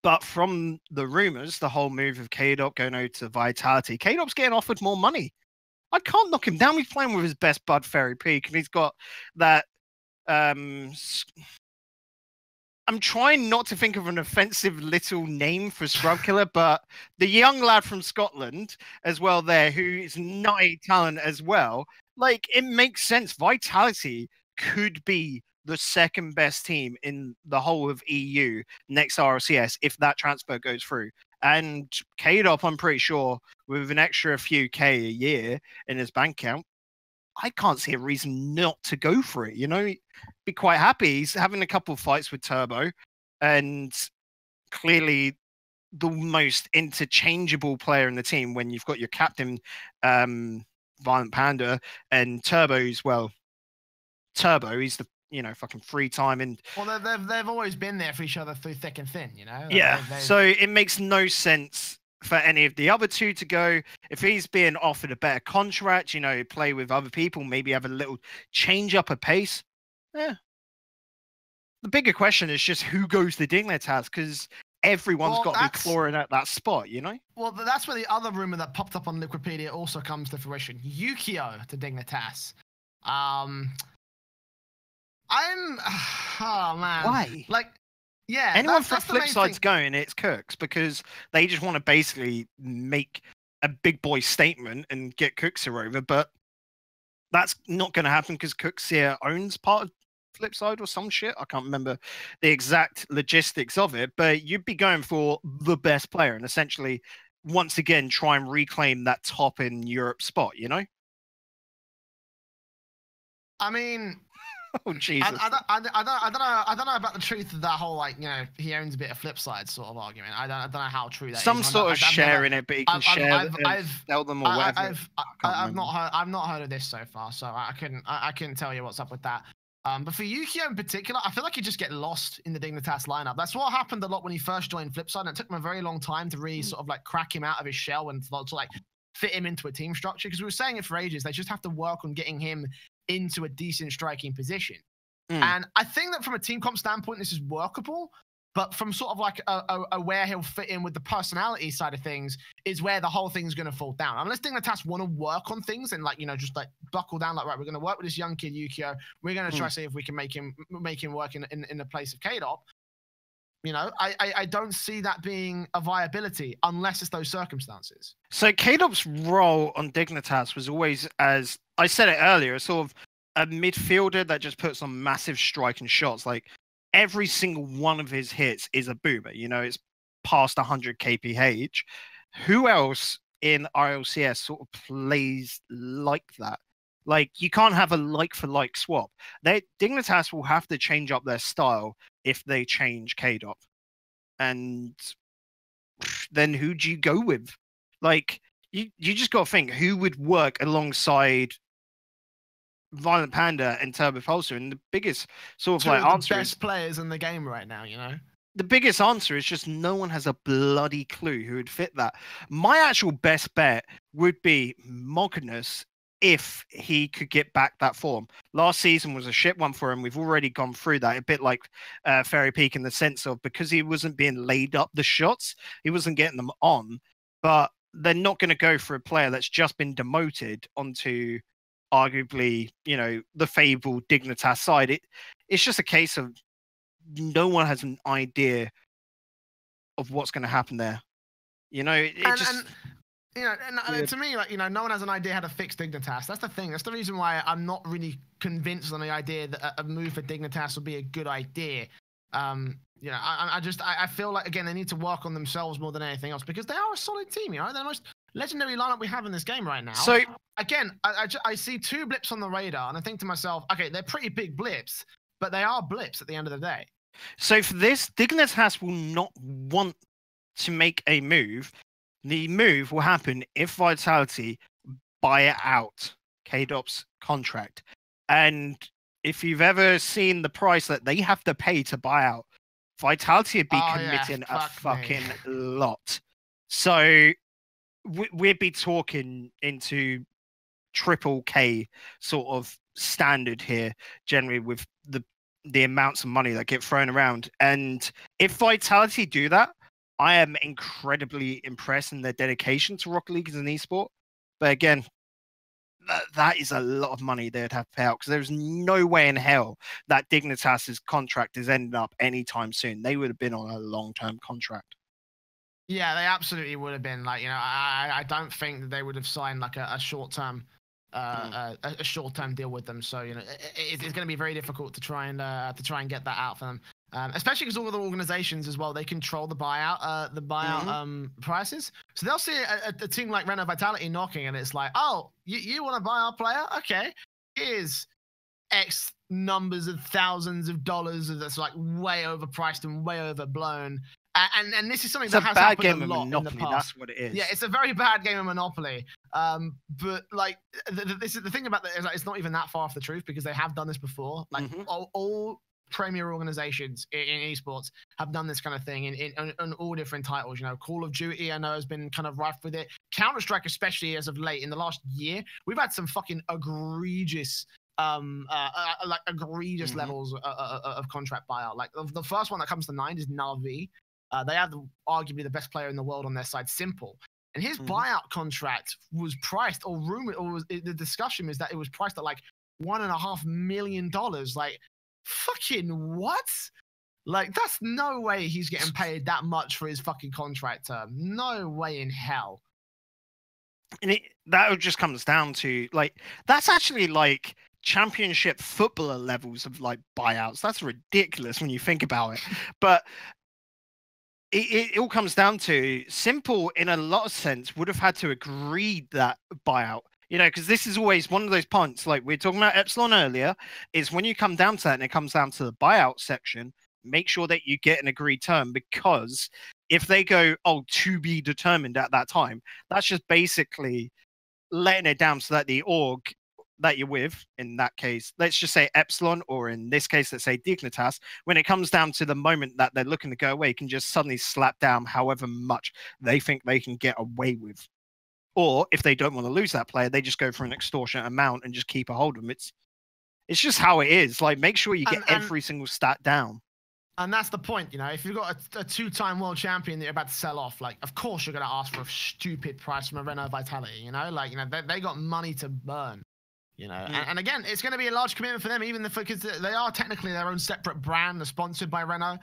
But from the rumors, the whole move of K-Dop going over to Vitality, K-Dop's getting offered more money. I can't knock him down. He's playing with his best bud, Fairy Peak, and he's got that. I'm trying not to think of an offensive little name for Scrub Killer, but the young lad from Scotland as well there, who is not a talent as well. Like, it makes sense. Vitality could be the second best team in the whole of EU next RLCS if that transfer goes through. And K-Dop, I'm pretty sure, with an extra few K a year in his bank account, I can't see a reason not to go for it. You know, be quite happy. He's having a couple of fights with Turbo, and clearly the most interchangeable player in the team when you've got your captain, Violent Panda, and Turbo's, well, Turbo, he's the, you know, fucking free time. And well, they've always been there for each other through thick and thin, you know? Yeah, so it makes no sense for any of the other two to go. If he's being offered a better contract, you know, play with other people, maybe have a little change up a pace. Yeah. The bigger question is just who goes to Dignitas, because everyone's got to be clawing at that spot, you know? Well, that's where the other rumor that popped up on Liquipedia also comes to fruition. Yukio to Dignitas. Oh man. Why? Like, yeah. Anyone from Flipside's going, it's Cooks, because they just want to basically make a big boy statement and get Cookser over, but that's not going to happen because Cooks here owns part of Flipside or some shit. I can't remember the exact logistics of it, but you'd be going for the best player and essentially once again try and reclaim that top in Europe spot, you know? I mean, Oh Jesus! I don't know about the truth of that whole like he owns a bit of Flipside sort of argument. I don't know how true that is. Some sort of sharing it, but he can sell them or whatever. I've not heard of this so far, so I couldn't tell you what's up with that. But for Yukio in particular, I feel like he just get lost in the Dignitas lineup. That's what happened a lot when he first joined Flipside, and it took him a very long time to really sort of like crack him out of his shell and to like fit him into a team structure. Because we were saying it for ages, they just have to work on getting him into a decent striking position. And I think that from a team comp standpoint, this is workable. But from sort of like a where he'll fit in with the personality side of things is where the whole thing's going to fall down. Unless Dignitas want to work on things and like, just like buckle down, like, right, we're going to work with this young kid, Yukio. We're going to try to see if we can make him work in the place of K-Dop. I don't see that being a viability unless it's those circumstances. So K-Dop's role on Dignitas was always, as I said it earlier, sort of a midfielder that just puts on massive striking shots. Like, every single one of his hits is a boomer. It's past 100 kph. Who else in RLCS sort of plays like that? Like, you can't have a like-for-like swap. Dignitas will have to change up their style if they change K-Dop. And then who do you go with? Like, you just got to think, who would work alongside Violent Panda and Turbo Pulsar? And the biggest sort of answer is best players in the game right now, The biggest answer is just no one has a bloody clue who would fit that. My actual best bet would be Magnus if he could get back that form. Last season was a shit one for him. We've already gone through that, a bit like Fairy Peak, in the sense of, because he wasn't being laid up the shots, he wasn't getting them on. But they're not going to go for a player that's just been demoted onto arguably, the fabled Dignitas side. It's just a case of no one has an idea of what's going to happen there. To me, like, no one has an idea how to fix Dignitas. That's the thing. That's the reason why I'm not really convinced on the idea that a move for Dignitas would be a good idea. I feel like, again, they need to work on themselves more than anything else, because they are a solid team. They're the most legendary lineup we have in this game right now. So again, I see two blips on the radar, and I think to myself, okay, they're pretty big blips, but they are blips at the end of the day. So for this, Dignitas will not want to make a move. The move will happen if Vitality buy out K-Dop's contract. And if you've ever seen the price that they have to pay to buy out, Vitality would be committing a fucking lot. So we'd be talking into triple K sort of standard here, generally, with the amounts of money that get thrown around. And if Vitality do that, I am incredibly impressed in their dedication to Rocket League as an esport. But again, that is a lot of money they'd have to pay out, because there's no way in hell that Dignitas's contract is ending up anytime soon. They would have been on a long-term contract. Yeah, they absolutely would have been. Like, I don't think that they would have signed like a short-term deal with them. So it's going to be very difficult to try and get that out for them. Especially because all of the organizations as well, they control the buyout prices. So they'll see a team like Renault Vitality knocking, and it's like, oh, you want to buy our player? Okay, here's X numbers of thousands of dollars that's like way overpriced and way overblown. And this is something that has happened a lot in the past. That's what it is. Yeah, it's a very bad game of Monopoly. But like, this is the thing about that, is like, it's not even that far off the truth, because they have done this before. Like all premier organizations in esports have done this kind of thing in all different titles. Call of Duty, I know, has been kind of rife with it. Counter-Strike, especially as of late, in the last year, we've had some fucking egregious levels of contract buyout. Like, the first one that comes to mind is Na'Vi. They have arguably the best player in the world on their side, Simple. And his buyout contract was priced, or the discussion is that it was priced at like $1.5 million. Like, fucking what? Like, that's no way he's getting paid that much for his fucking contract term. No way in hell. And that just comes down to, like, that's actually like championship footballer levels of like buyouts. That's ridiculous when you think about it. But it all comes down to Simple, in a lot of sense, would have had to agree that buyout You know, because this is always one of those points, like we were talking about Epsilon earlier, is when you come down to that and it comes down to the buyout section, make sure that you get an agreed term, because if they go, oh, to be determined at that time, that's just basically letting it down so that the org that you're with, in that case, let's just say Epsilon, or in this case, let's say Dignitas, when it comes down to the moment that they're looking to go away, can just suddenly slap down however much they think they can get away with. Or if they don't want to lose that player, they just go for an extortionate amount and just keep a hold of them. It's just how it is. Like, make sure you get every single stat down. And that's the point, you know. If you've got a two-time world champion that you're about to sell off, like, of course you're going to ask for a stupid price from a Renault Vitality, you know? Like, you know, they got money to burn, you know. And again, it's going to be a large commitment for them, even because they are technically their own separate brand. They're sponsored by Renault.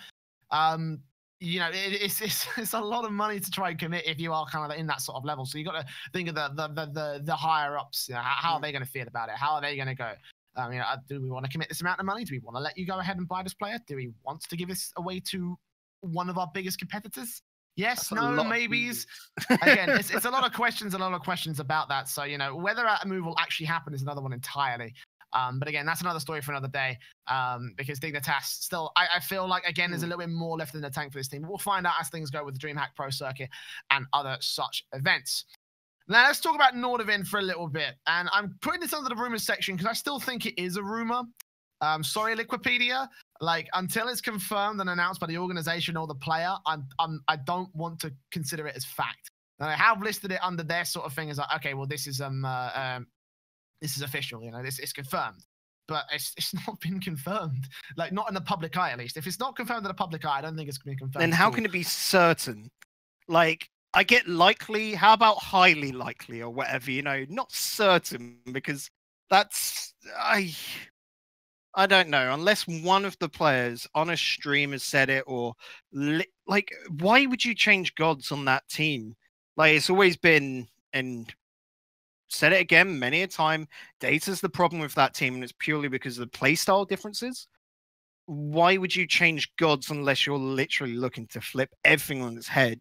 You know, it's a lot of money to try and commit if you are kind of in that sort of level. So you got to think of the higher ups. You know, how are they going to feel about it? How are they going to go? You know, do we want to commit this amount of money? Do we want to let you go ahead and buy this player? Do we want to give this away to one of our biggest competitors? Yes, That's no, maybes. Again, it's a lot of questions, about that. So, you know, whether that move will actually happen is another one entirely. But again, that's another story for another day. Because Dignitas still, I feel like, again, there's a little bit more left in the tank for this team. But we'll find out as things go with the DreamHack Pro Circuit and other such events. Now, let's talk about Nordavind for a little bit. And I'm putting this under the rumors section because I still think it is a rumor. Sorry, Liquipedia. Like, until it's confirmed and announced by the organization or the player, I don't want to consider it as fact. And I have listed it under their sort of thing as like, okay, well, this is official, you know, this is confirmed. But it's not been confirmed. Like, not in the public eye, at least. If it's not confirmed in the public eye, I don't think it's been confirmed. Then how can it be certain? Like, I get likely. How about highly likely or whatever? You know, not certain, because that's I don't know. Unless one of the players on a stream has said it, or like, why would you change gods on that team? Like, it's always been, and said it again many a time, data's the problem with that team, and it's purely because of the playstyle differences. Why would you change gods unless you're literally looking to flip everything on its head?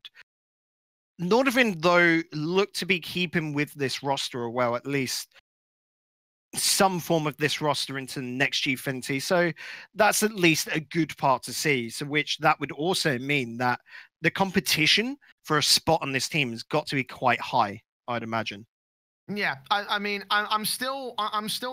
Nordavind, though, look to be keeping with this roster, or well, at least some form of this roster into next Gfinity. So that's at least a good part to see. So which that would also mean that the competition for a spot on this team has got to be quite high, I'd imagine. Yeah, I mean, I'm still,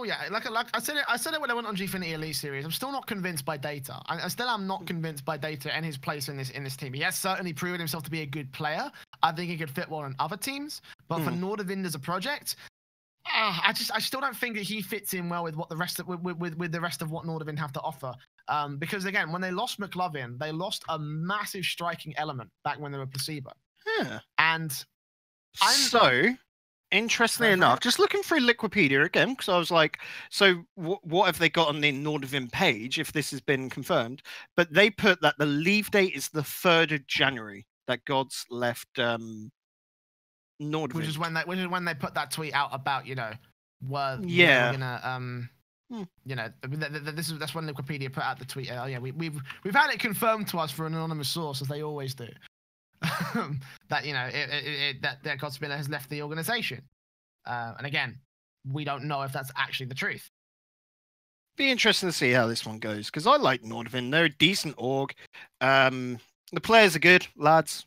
yeah. Like I said it when I went on Gfinity Elite Series. I'm still not convinced by Data. I still am not convinced by Data and his place in this team. He has certainly proven himself to be a good player. I think he could fit well in other teams. But for Nordavind as a project, I still don't think that he fits in well with what the rest of with the rest of what Nordavind have to offer. Because again, when they lost McLovin, they lost a massive striking element back when they were Placebo. Yeah. And interestingly enough, just looking through Liquipedia again, because I was like, so what have they got on the Nordavind page if this has been confirmed? But they put that the leave date is the 3rd of January, that Gods left Nordavind. Which is when they put that tweet out about, you know, we're gonna you know, that's when Liquipedia put out the tweet. Oh yeah, we've had it confirmed to us for an anonymous source, as they always do. That, you know, that Godsmiller has left the organization, and again, we don't know if that's actually the truth. Be interesting to see how this one goes, because I like Nordavind. They're a decent org. The players are good, lads.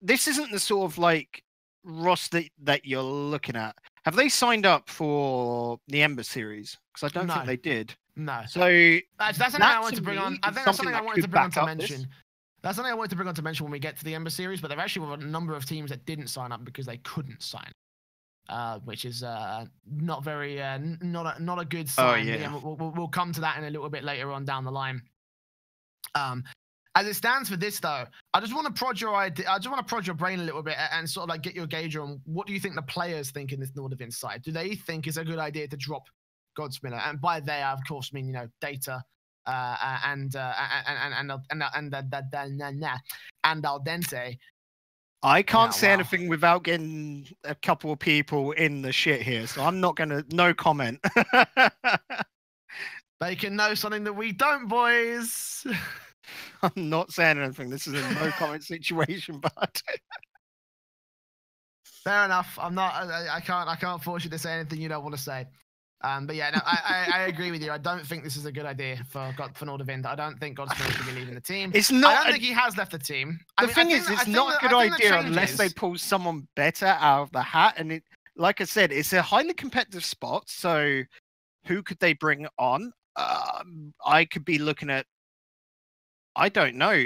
This isn't the sort of like roster that you're looking at. Have they signed up for the Ember Series? Because I don't think they did. No. So that's something I wanted to bring on. I think that's something I wanted to bring on to mention. That's something I wanted to bring on to mention when we get to the Ember Series. But there actually were a number of teams that didn't sign up because they couldn't sign, which is not very not a good sign. Oh, yeah. We'll come to that in a little bit later on down the line. As it stands for this, though, I just want to prod your idea. I just want to prod your brain a little bit and sort of like get your gauge on what do you think the players think in this Nordavind side. Do they think it's a good idea to drop Godsmiller? And by they, I of course mean, you know, Data and Al Dente. I can't say anything without getting a couple of people in the shit here, so I'm not gonna. No comment. They can know something that we don't, boys. I'm not saying anything. This is a no comment situation, but Fair enough. I'm not. I can't force you to say anything you don't want to say. But yeah, no, I agree with you. I don't think this is a good idea for Nordavind. I don't think Godsmail should be leaving the team. It's not. I don't think he has left the team. The thing is, it's not a good idea unless they pull someone better out of the hat. And it, like I said, it's a highly competitive spot. So who could they bring on? I could be looking at. I don't know.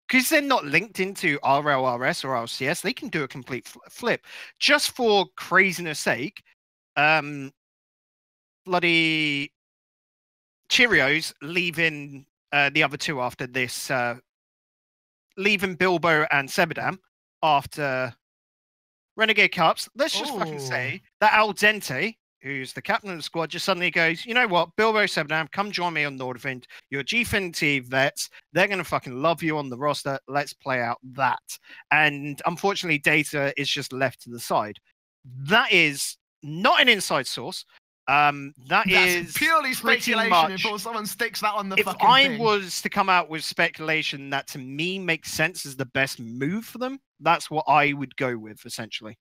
Because they're not linked into RLRS or RCS, they can do a complete flip just for craziness sake. Bloody Cheerios leaving the other two after this, leaving Bilbo and Sebadam after Renegade Cups. Let's just fucking say that Al Dente, who's the captain of the squad, just suddenly goes, you know what, Bilbo, Sebadam, come join me on Nordavind. You're G-Finity vets. They're going to fucking love you on the roster. Let's play out that. And unfortunately, Data is just left to the side. That is not an inside source. That's is purely speculation before someone sticks that on the fucking thing. If I was to come out with speculation that to me makes sense as the best move for them, that's what I would go with, essentially.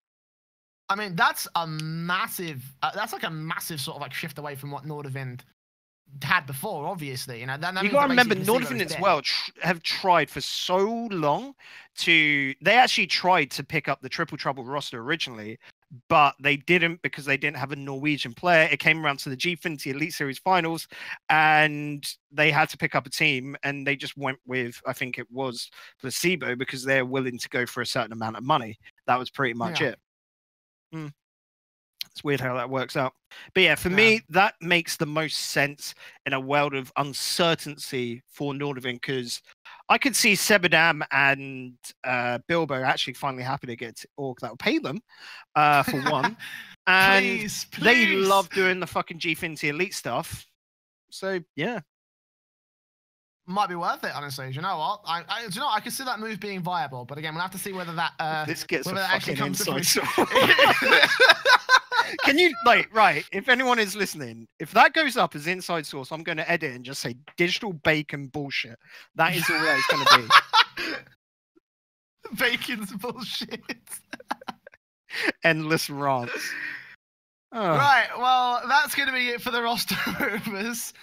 I mean, that's a massive, that's like a massive sort of like shift away from what Nordavind had before, obviously. You know, that you got to remember, Nordavind as well have tried for so long they actually tried to pick up the Triple Trouble roster originally, but they didn't because they didn't have a Norwegian player. It came around to the G-Finity Elite Series finals, and they had to pick up a team, and they just went with, I think it was Placebo, because they're willing to go for a certain amount of money. That was pretty much it. It's weird how that works out. But yeah, for me, that makes the most sense in a world of uncertainty for Nordavind, because I could see Sebadam and Bilbo actually finally happy to get org that will pay them for one. And please. They love doing the fucking G-Finity Elite stuff. So, yeah. Might be worth it, honestly. Do you know what? I can see that move being viable, but again, we'll have to see whether that this gets whether a that actually fucking comes to inside. Can you, like, right, if anyone is listening, if that goes up as inside source, I'm going to edit and just say digital bacon bullshit. That is all that it's going to be. Bacon's bullshit. Endless rants. Oh. Right, well, that's going to be it for the roster rumors.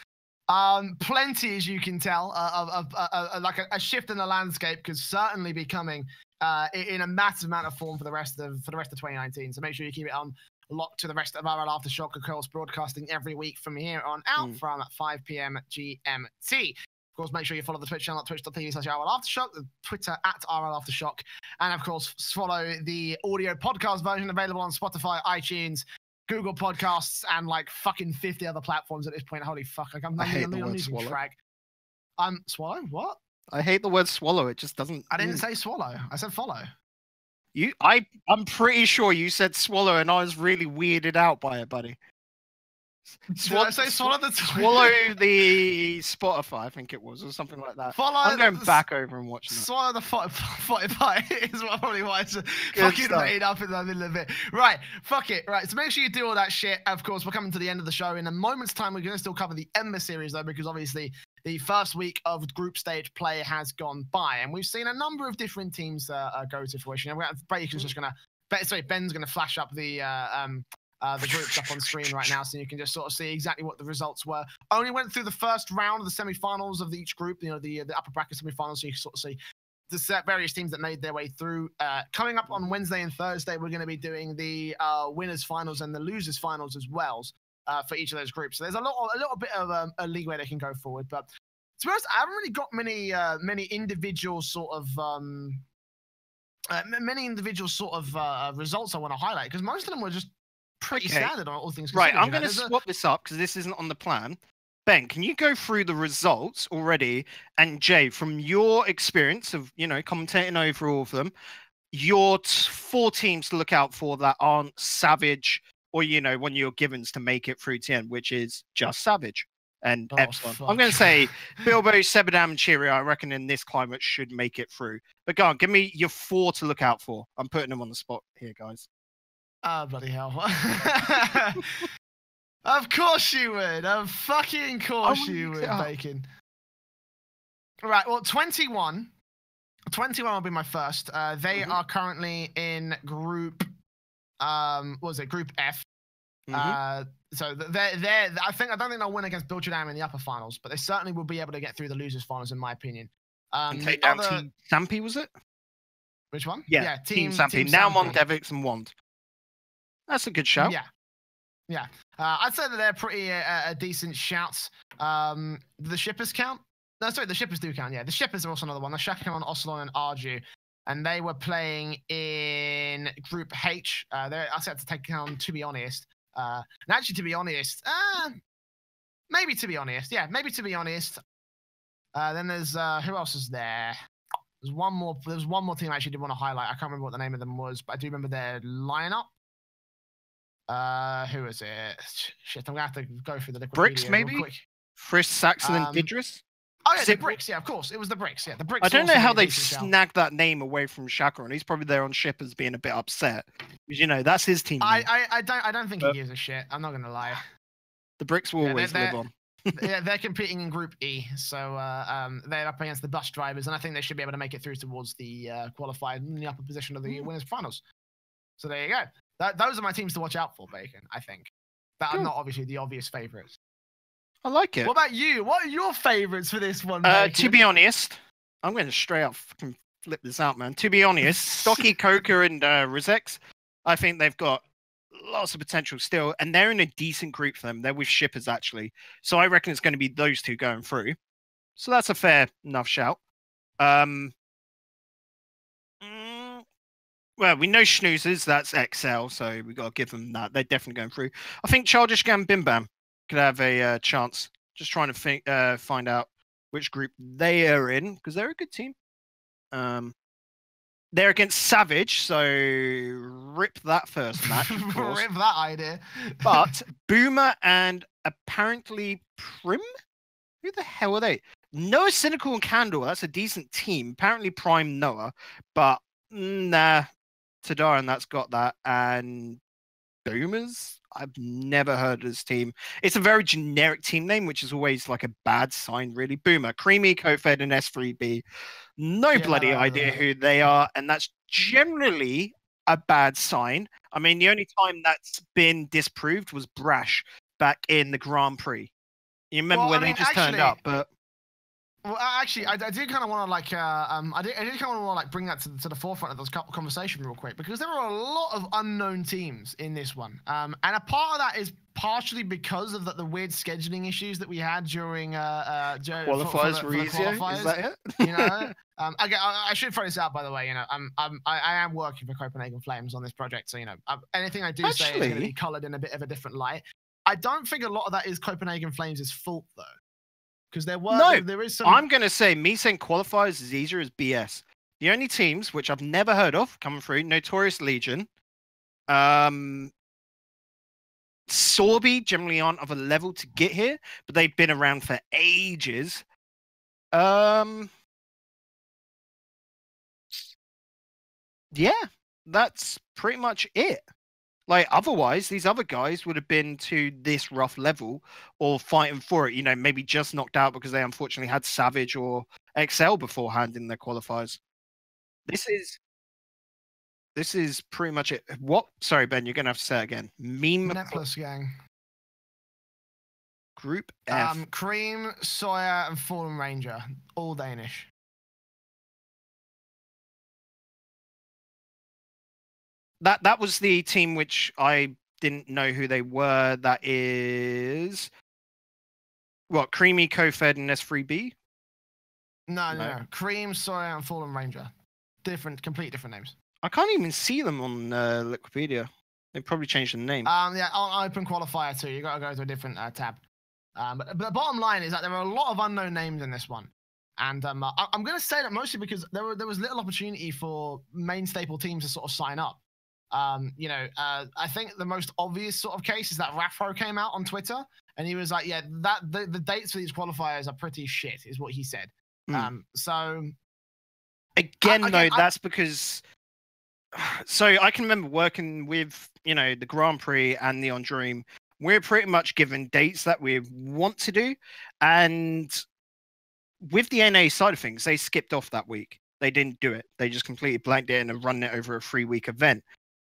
Plenty, as you can tell, of like a shift in the landscape could certainly be coming in a massive amount of form for the rest of 2019. So make sure you keep it on lock to the rest of RLAfterShock, of course, broadcasting every week from here on out from 5 p.m. GMT. Of course, make sure you follow the Twitch channel at twitch.tv/RLAfterShock, the Twitter at RLAfterShock, and of course, follow the audio podcast version available on Spotify, iTunes, Google Podcasts, and like fucking 50 other platforms at this point. Holy fuck! Like I'm losing track. Swallow? What? I hate the word swallow. It just doesn't. I didn't say swallow. I said follow. I'm pretty sure you said swallow, and I was really weirded out by it, buddy. Did I say swallow the swallow the Spotify, I think it was, or something like that. I'm going back over and watching that. Swallow the Spotify is what probably why it's fucking made up in the middle of it. Right, fuck it. Right, so make sure you do all that shit. Of course, we're coming to the end of the show. In a moment's time, we're going to still cover the Ember Series, though, because obviously the first week of group stage play has gone by, and we've seen a number of different teams go to fruition. Bacon's just going to... Ben's going to flash up the groups up on screen right now, so you can just sort of see exactly what the results were. Only went through the first round of the semi-finals of each group, you know, the upper bracket semi-finals, so you can sort of see the various teams that made their way through. Coming up on Wednesday and Thursday, we're going to be doing the winners finals and the losers finals as well for each of those groups. So there's a little bit of a leeway they can go forward, but to be honest, I haven't really got many individual sort of results I want to highlight, because most of them were just pretty standard on all things considered. Right, I'm going to swap this up because this isn't on the plan. Ben, can you go through the results already? And Jay, from your experience of, you know, commentating over all of them, your 4 teams to look out for that aren't Savage or, you know, one of your givens to make it through to end, which is just Savage and Epsilon. I'm going to say Bilbo, Sebadam, and Cheerio, I reckon in this climate should make it through. But go on, give me your 4 to look out for. I'm putting them on the spot here, guys. Oh, bloody hell. Of course you would. Of fucking course you would, Bacon. Right, well, 21. 21 will be my first. They are currently in group what was it, Group F. So they're I don't think they'll win against Bilchadam in the upper finals, but they certainly will be able to get through the losers finals, in my opinion. And take down Team Sampy, was it? Which one? Yeah, Team Sampy. Now Mondevics and Wand. That's a good shout. Yeah. I'd say that they're pretty decent shouts. The shippers count? No, sorry, the shippers do count. Yeah, the shippers are also another one. The Shakamon, Ocelon, and Arju, and they were playing in Group H. I said to take on, to be honest. And actually, to be honest, maybe to be honest. Yeah, maybe to be honest. Then there's who else is there? There's one more team I actually did want to highlight. I can't remember what the name of them was, but I do remember their lineup. Who is it? Shit, I'm gonna have to go through the Liquid Bricks, maybe? Frisk, Saxon, and Didris? Oh, yeah, the Bricks. Yeah, of course. It was the Bricks. Yeah, the Bricks. I don't know how they've snagged that name away from Chakra, he's probably there on shippers being a bit upset. Because, that's his team. I don't think he gives a shit. I'm not going to lie. The Bricks will always live on. Yeah, they're competing in Group E, so they're up against the bus drivers, and I think they should be able to make it through towards the qualified in the upper position of the winners' finals. So there you go. Those are my teams to watch out for, Bacon, I think. That are not obviously the obvious favourites. I like it. What about you? What are your favourites for this one, Bacon? To be honest, I'm going to straight up fucking flip this out, man. To be honest, Stocky, Coca, and Rizex, I think they've got lots of potential still, and they're in a decent group for them. They're with shippers, actually. So I reckon it's going to be those two going through. So that's a fair enough shout. Well, we know Schnoozers, that's XL, so we got to give them that. They're definitely going through. I think Childish Gam Bim Bam could have a chance. Just trying to find out which group they are in, because they're a good team. They're against Savage, so rip that first match, of course. Rip that idea. But Boomer and apparently Prim? Who the hell are they? Noah, Cynical, and Candle. That's a decent team. Apparently Prime Noah, but nah. Tadaran, that's got that. And Boomers? I've never heard of this team. It's a very generic team name, which is always like a bad sign, really. Boomer, Creamy, Kofed, and S3B. No bloody idea who they are, and that's generally a bad sign. I mean, the only time that's been disproved was Brash back in the Grand Prix. You remember when they just turned up, but... Well, actually, I did kind of want to I did kind of want to bring that to the forefront of this conversation real quick, because there are a lot of unknown teams in this one, and a part of that is partially because of the weird scheduling issues that we had during qualifiers were easier. Is that it? You know, I should throw this out, by the way. You know, I am working for Copenhagen Flames on this project, so anything I do say is going to be coloured in a bit of a different light. I don't think a lot of that is Copenhagen Flames' fault, though. Because there is some... I'm going to say me saying qualifiers is easier as BS. The only teams which I've never heard of coming through, Notorious Legion, Sorby generally aren't of a level to get here, but they've been around for ages. Yeah, that's pretty much it. Like, otherwise, these other guys would have been to this rough level or fighting for it, maybe just knocked out because they unfortunately had Savage or XL beforehand in their qualifiers. This is pretty much it. What? Sorry, Ben, you're going to have to say it again. Necklace Gang. Group F. Cream, Sawyer, and Fallen Ranger. All Danish. That was the team which I didn't know who they were. That is what, Creamy, Kofed, and S3B? No. Cream, Sawyer, and Fallen Ranger. Completely different names. I can't even see them on Wikipedia. They probably changed the name. Yeah, on Open Qualifier too. You got to go to a different tab. But the bottom line is that there are a lot of unknown names in this one. And I'm going to say that mostly because there was little opportunity for main staple teams to sort of sign up. I think the most obvious sort of case is that Rafro came out on Twitter and he was like, yeah, the dates for these qualifiers are pretty shit, is what he said. So again, that's because so I can remember working with, the Grand Prix and the On Dream. We're pretty much given dates that we want to do, and with the NA side of things, they skipped off that week. They didn't do it. They just completely blanked it and have run it over a 3-week event.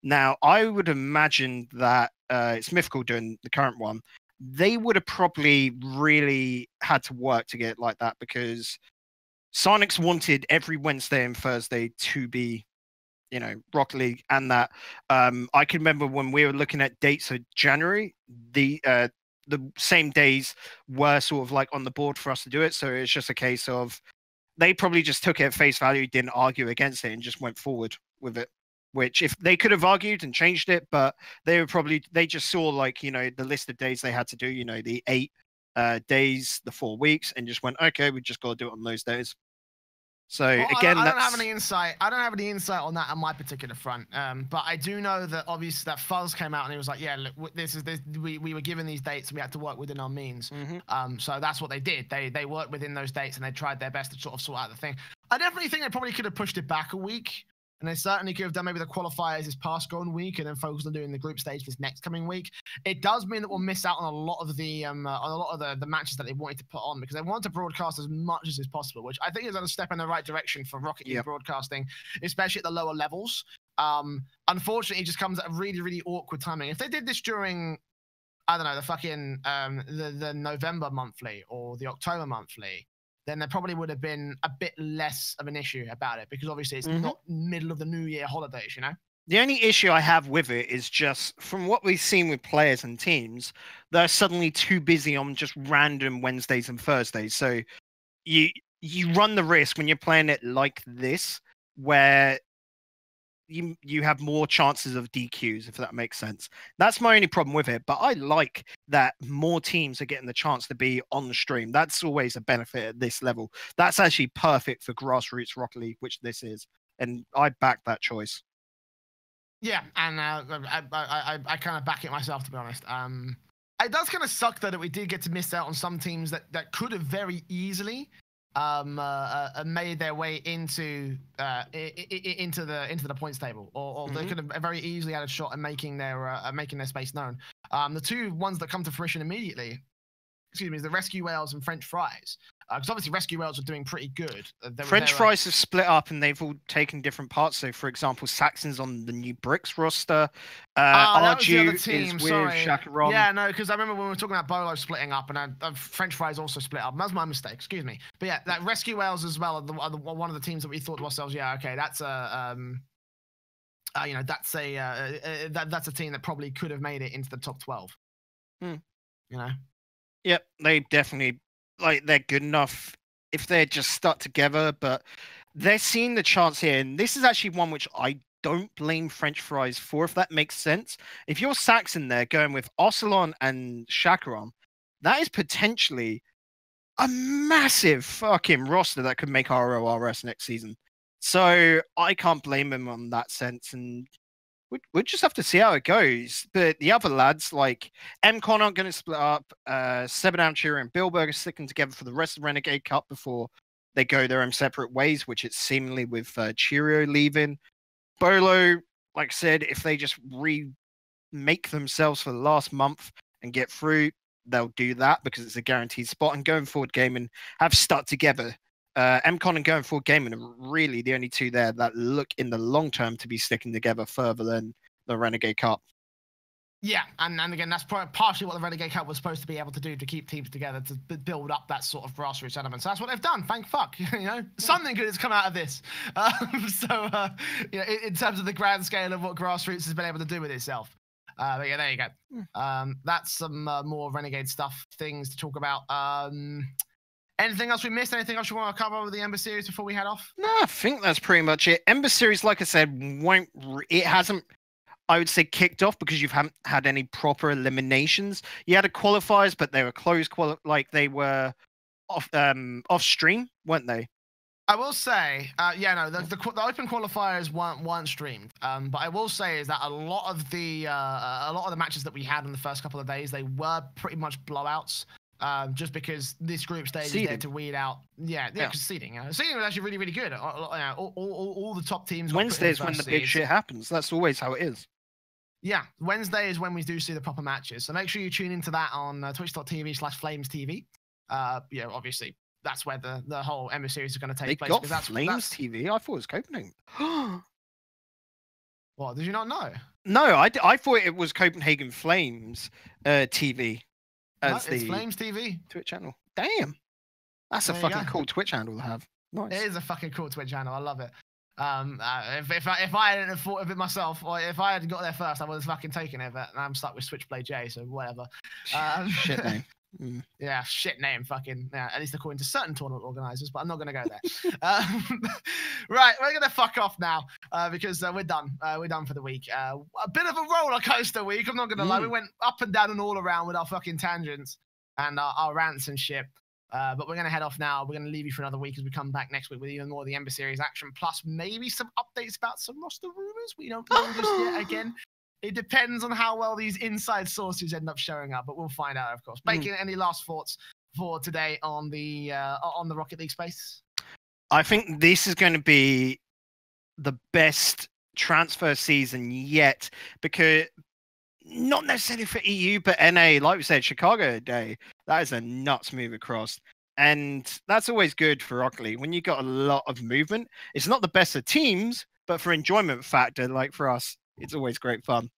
Now, I would imagine that it's Mythical doing the current one. They would have probably really had to work to get it like that, because Sonics wanted every Wednesday and Thursday to be, Rocket League, and that I can remember when we were looking at dates of January, the same days were sort of like on the board for us to do it. So it's just a case of they probably just took it at face value, didn't argue against it, and just went forward with it. Which, if they could have argued and changed it, but they just saw, like, the list of days they had to do, the 8 days, the 4 weeks, and just went, okay, we just got to do it on those days. So again, I don't have any insight. I don't have any insight on that on my particular front. But I do know that obviously that Fuzz came out and he was like, "Yeah, look, this. We were given these dates and we had to work within our means." So that's what they did. They worked within those dates and they tried their best to sort of sort out the thing. I definitely think they probably could have pushed it back a week. And they certainly could have done maybe the qualifiers this past gone week and then focused on doing the group stage this next coming week. It does mean that we'll miss out on a lot of the matches that they wanted to put on, because they want to broadcast as much as is possible, which I think is a step in the right direction for Rocket League broadcasting, especially at the lower levels. Unfortunately, it just comes at a really, really awkward timing. If they did this during, I don't know, the fucking the November monthly or the October monthly, then there probably would have been a bit less of an issue about it, because obviously it's not middle of the New Year holidays, The only issue I have with it is just from what we've seen with players and teams, they're suddenly too busy on just random Wednesdays and Thursdays. So you run the risk when you're playing it like this, where you have more chances of DQs, if that makes sense. That's my only problem with it. But I like that more teams are getting the chance to be on the stream. That's always a benefit at this level. That's actually perfect for grassroots Rocket League, which this is. And I back that choice. Yeah, and I kind of back it myself, to be honest. It does kind of suck, though, that we did get to miss out on some teams that could have very easily made their way into the points table, or they could have very easily had a shot at making their space known. The two ones that come to fruition immediately, is the Rescue Whales and French Fries. Because obviously Rescue Whales are doing pretty good. French Fries have split up and they've all taken different parts. So, for example, Saxon's on the new Bricks roster. Arju is with Chacaron. Yeah, no, because I remember when we were talking about Bolo splitting up, and French Fries also split up. That's my mistake. Excuse me. But yeah, that Rescue Whales as well are one of the teams that we thought to ourselves, yeah, okay, that's a that's a team that probably could have made it into the top 12. Yep, they definitely, they're good enough if they're just stuck together, but they're seeing the chance here. And this is actually one which I don't blame French Fries for, if that makes sense. If you're Saxon there going with Ocelon and Chacaron, that is potentially a massive fucking roster that could make RORS next season. So I can't blame him on that sense. And we'll just have to see how it goes. But the other lads, like MCon, aren't going to split up. Sebadown, Cheerio, and Bilberg are sticking together for the rest of the Renegade Cup before they go their own separate ways, which it's seemingly with Cheerio leaving. Bolo, like I said, if they just remake themselves for the last month and get through, they'll do that because it's a guaranteed spot. And going forward gaming have stuck together. MCon and going forward gaming are really the only two there that look in the long term to be sticking together further than the Renegade Cup. Yeah, and again, that's partially what the Renegade Cup was supposed to be able to do, to keep teams together, to build up that sort of grassroots element. So that's what they've done. Thank fuck. Something good has come out of this. In terms of the grand scale of what grassroots has been able to do with itself. But yeah, there you go. That's some more Renegade things to talk about. Anything else we missed? Anything else you want to cover with the Ember Series before we head off? No, I think that's pretty much it. Ember Series, like I said, it hasn't, I would say, kicked off because you haven't had any proper eliminations. You had a qualifiers, but they were closed, they were off stream, weren't they? I will say, the open qualifiers weren't streamed. But I will say is that a lot of the matches that we had in the first couple of days, they were pretty much blowouts. Just because this group stage is there to weed out. Because seeding. Seeding was actually really, really good. All the top teams. Wednesday is when the big shit happens. That's always how it is. Yeah, Wednesday is when we do see the proper matches. So make sure you tune into that on twitch.tv/FlamesTV. Obviously, that's where the whole Ember Series is going to take place. They got Flames TV? I thought it was Copenhagen. What, did you not know? No, I thought it was Copenhagen Flames TV as it's the Flames TV Twitch channel. Damn, that's a fucking cool Twitch handle to have. Nice. It is a fucking cool Twitch channel. I love it. If I hadn't have thought of it myself, or if I had got there first, I would have fucking taken it. But I'm stuck with Switchblade J, so whatever. Shit name. Yeah, shit name. Fucking yeah. At least according to certain tournament organizers, but I'm not gonna go there. Right, we're gonna fuck off now because we're done. We're done for the week. A bit of a roller coaster week. I'm not gonna lie. We went up and down and all around with our fucking tangents and our rants and shit. But we're going to head off now. We're going to leave you for another week as we come back next week with even more of the Ember Series action, plus maybe some updates about some roster rumors. We don't know just yet. Again, it depends on how well these inside sources end up showing up, but we'll find out, of course. Bacon, any last thoughts for today on the Rocket League space? I think this is going to be the best transfer season yet, because not necessarily for EU, but NA, like we said, Chicago Day, that is a nuts move across. And that's always good for Rocket League. When you got a lot of movement, it's not the best of teams, but for enjoyment factor, like for us, it's always great fun.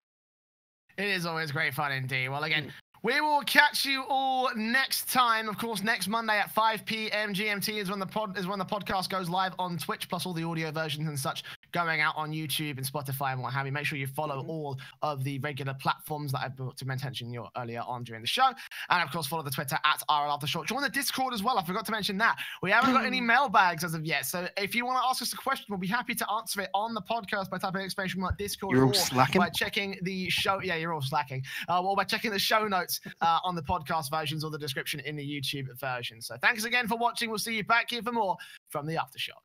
It is always great fun indeed. Well, again, we will catch you all next time. Of course, next Monday at 5 p.m. GMT is when the podcast goes live on Twitch, plus all the audio versions and such going out on YouTube and Spotify and what have you. Make sure you follow all of the regular platforms that I brought to mention earlier on during the show. And of course, follow the Twitter at RLAfterShock. Join the Discord as well. I forgot to mention that. We haven't got any mailbags as of yet. So if you want to ask us a question, we'll be happy to answer it on the podcast by typing exclamation mark Discord. You're all slacking. By checking the show. Yeah, you're all slacking. Or by checking the show notes on the podcast versions or the description in the YouTube version. So thanks again for watching. We'll see you back here for more from the Aftershock.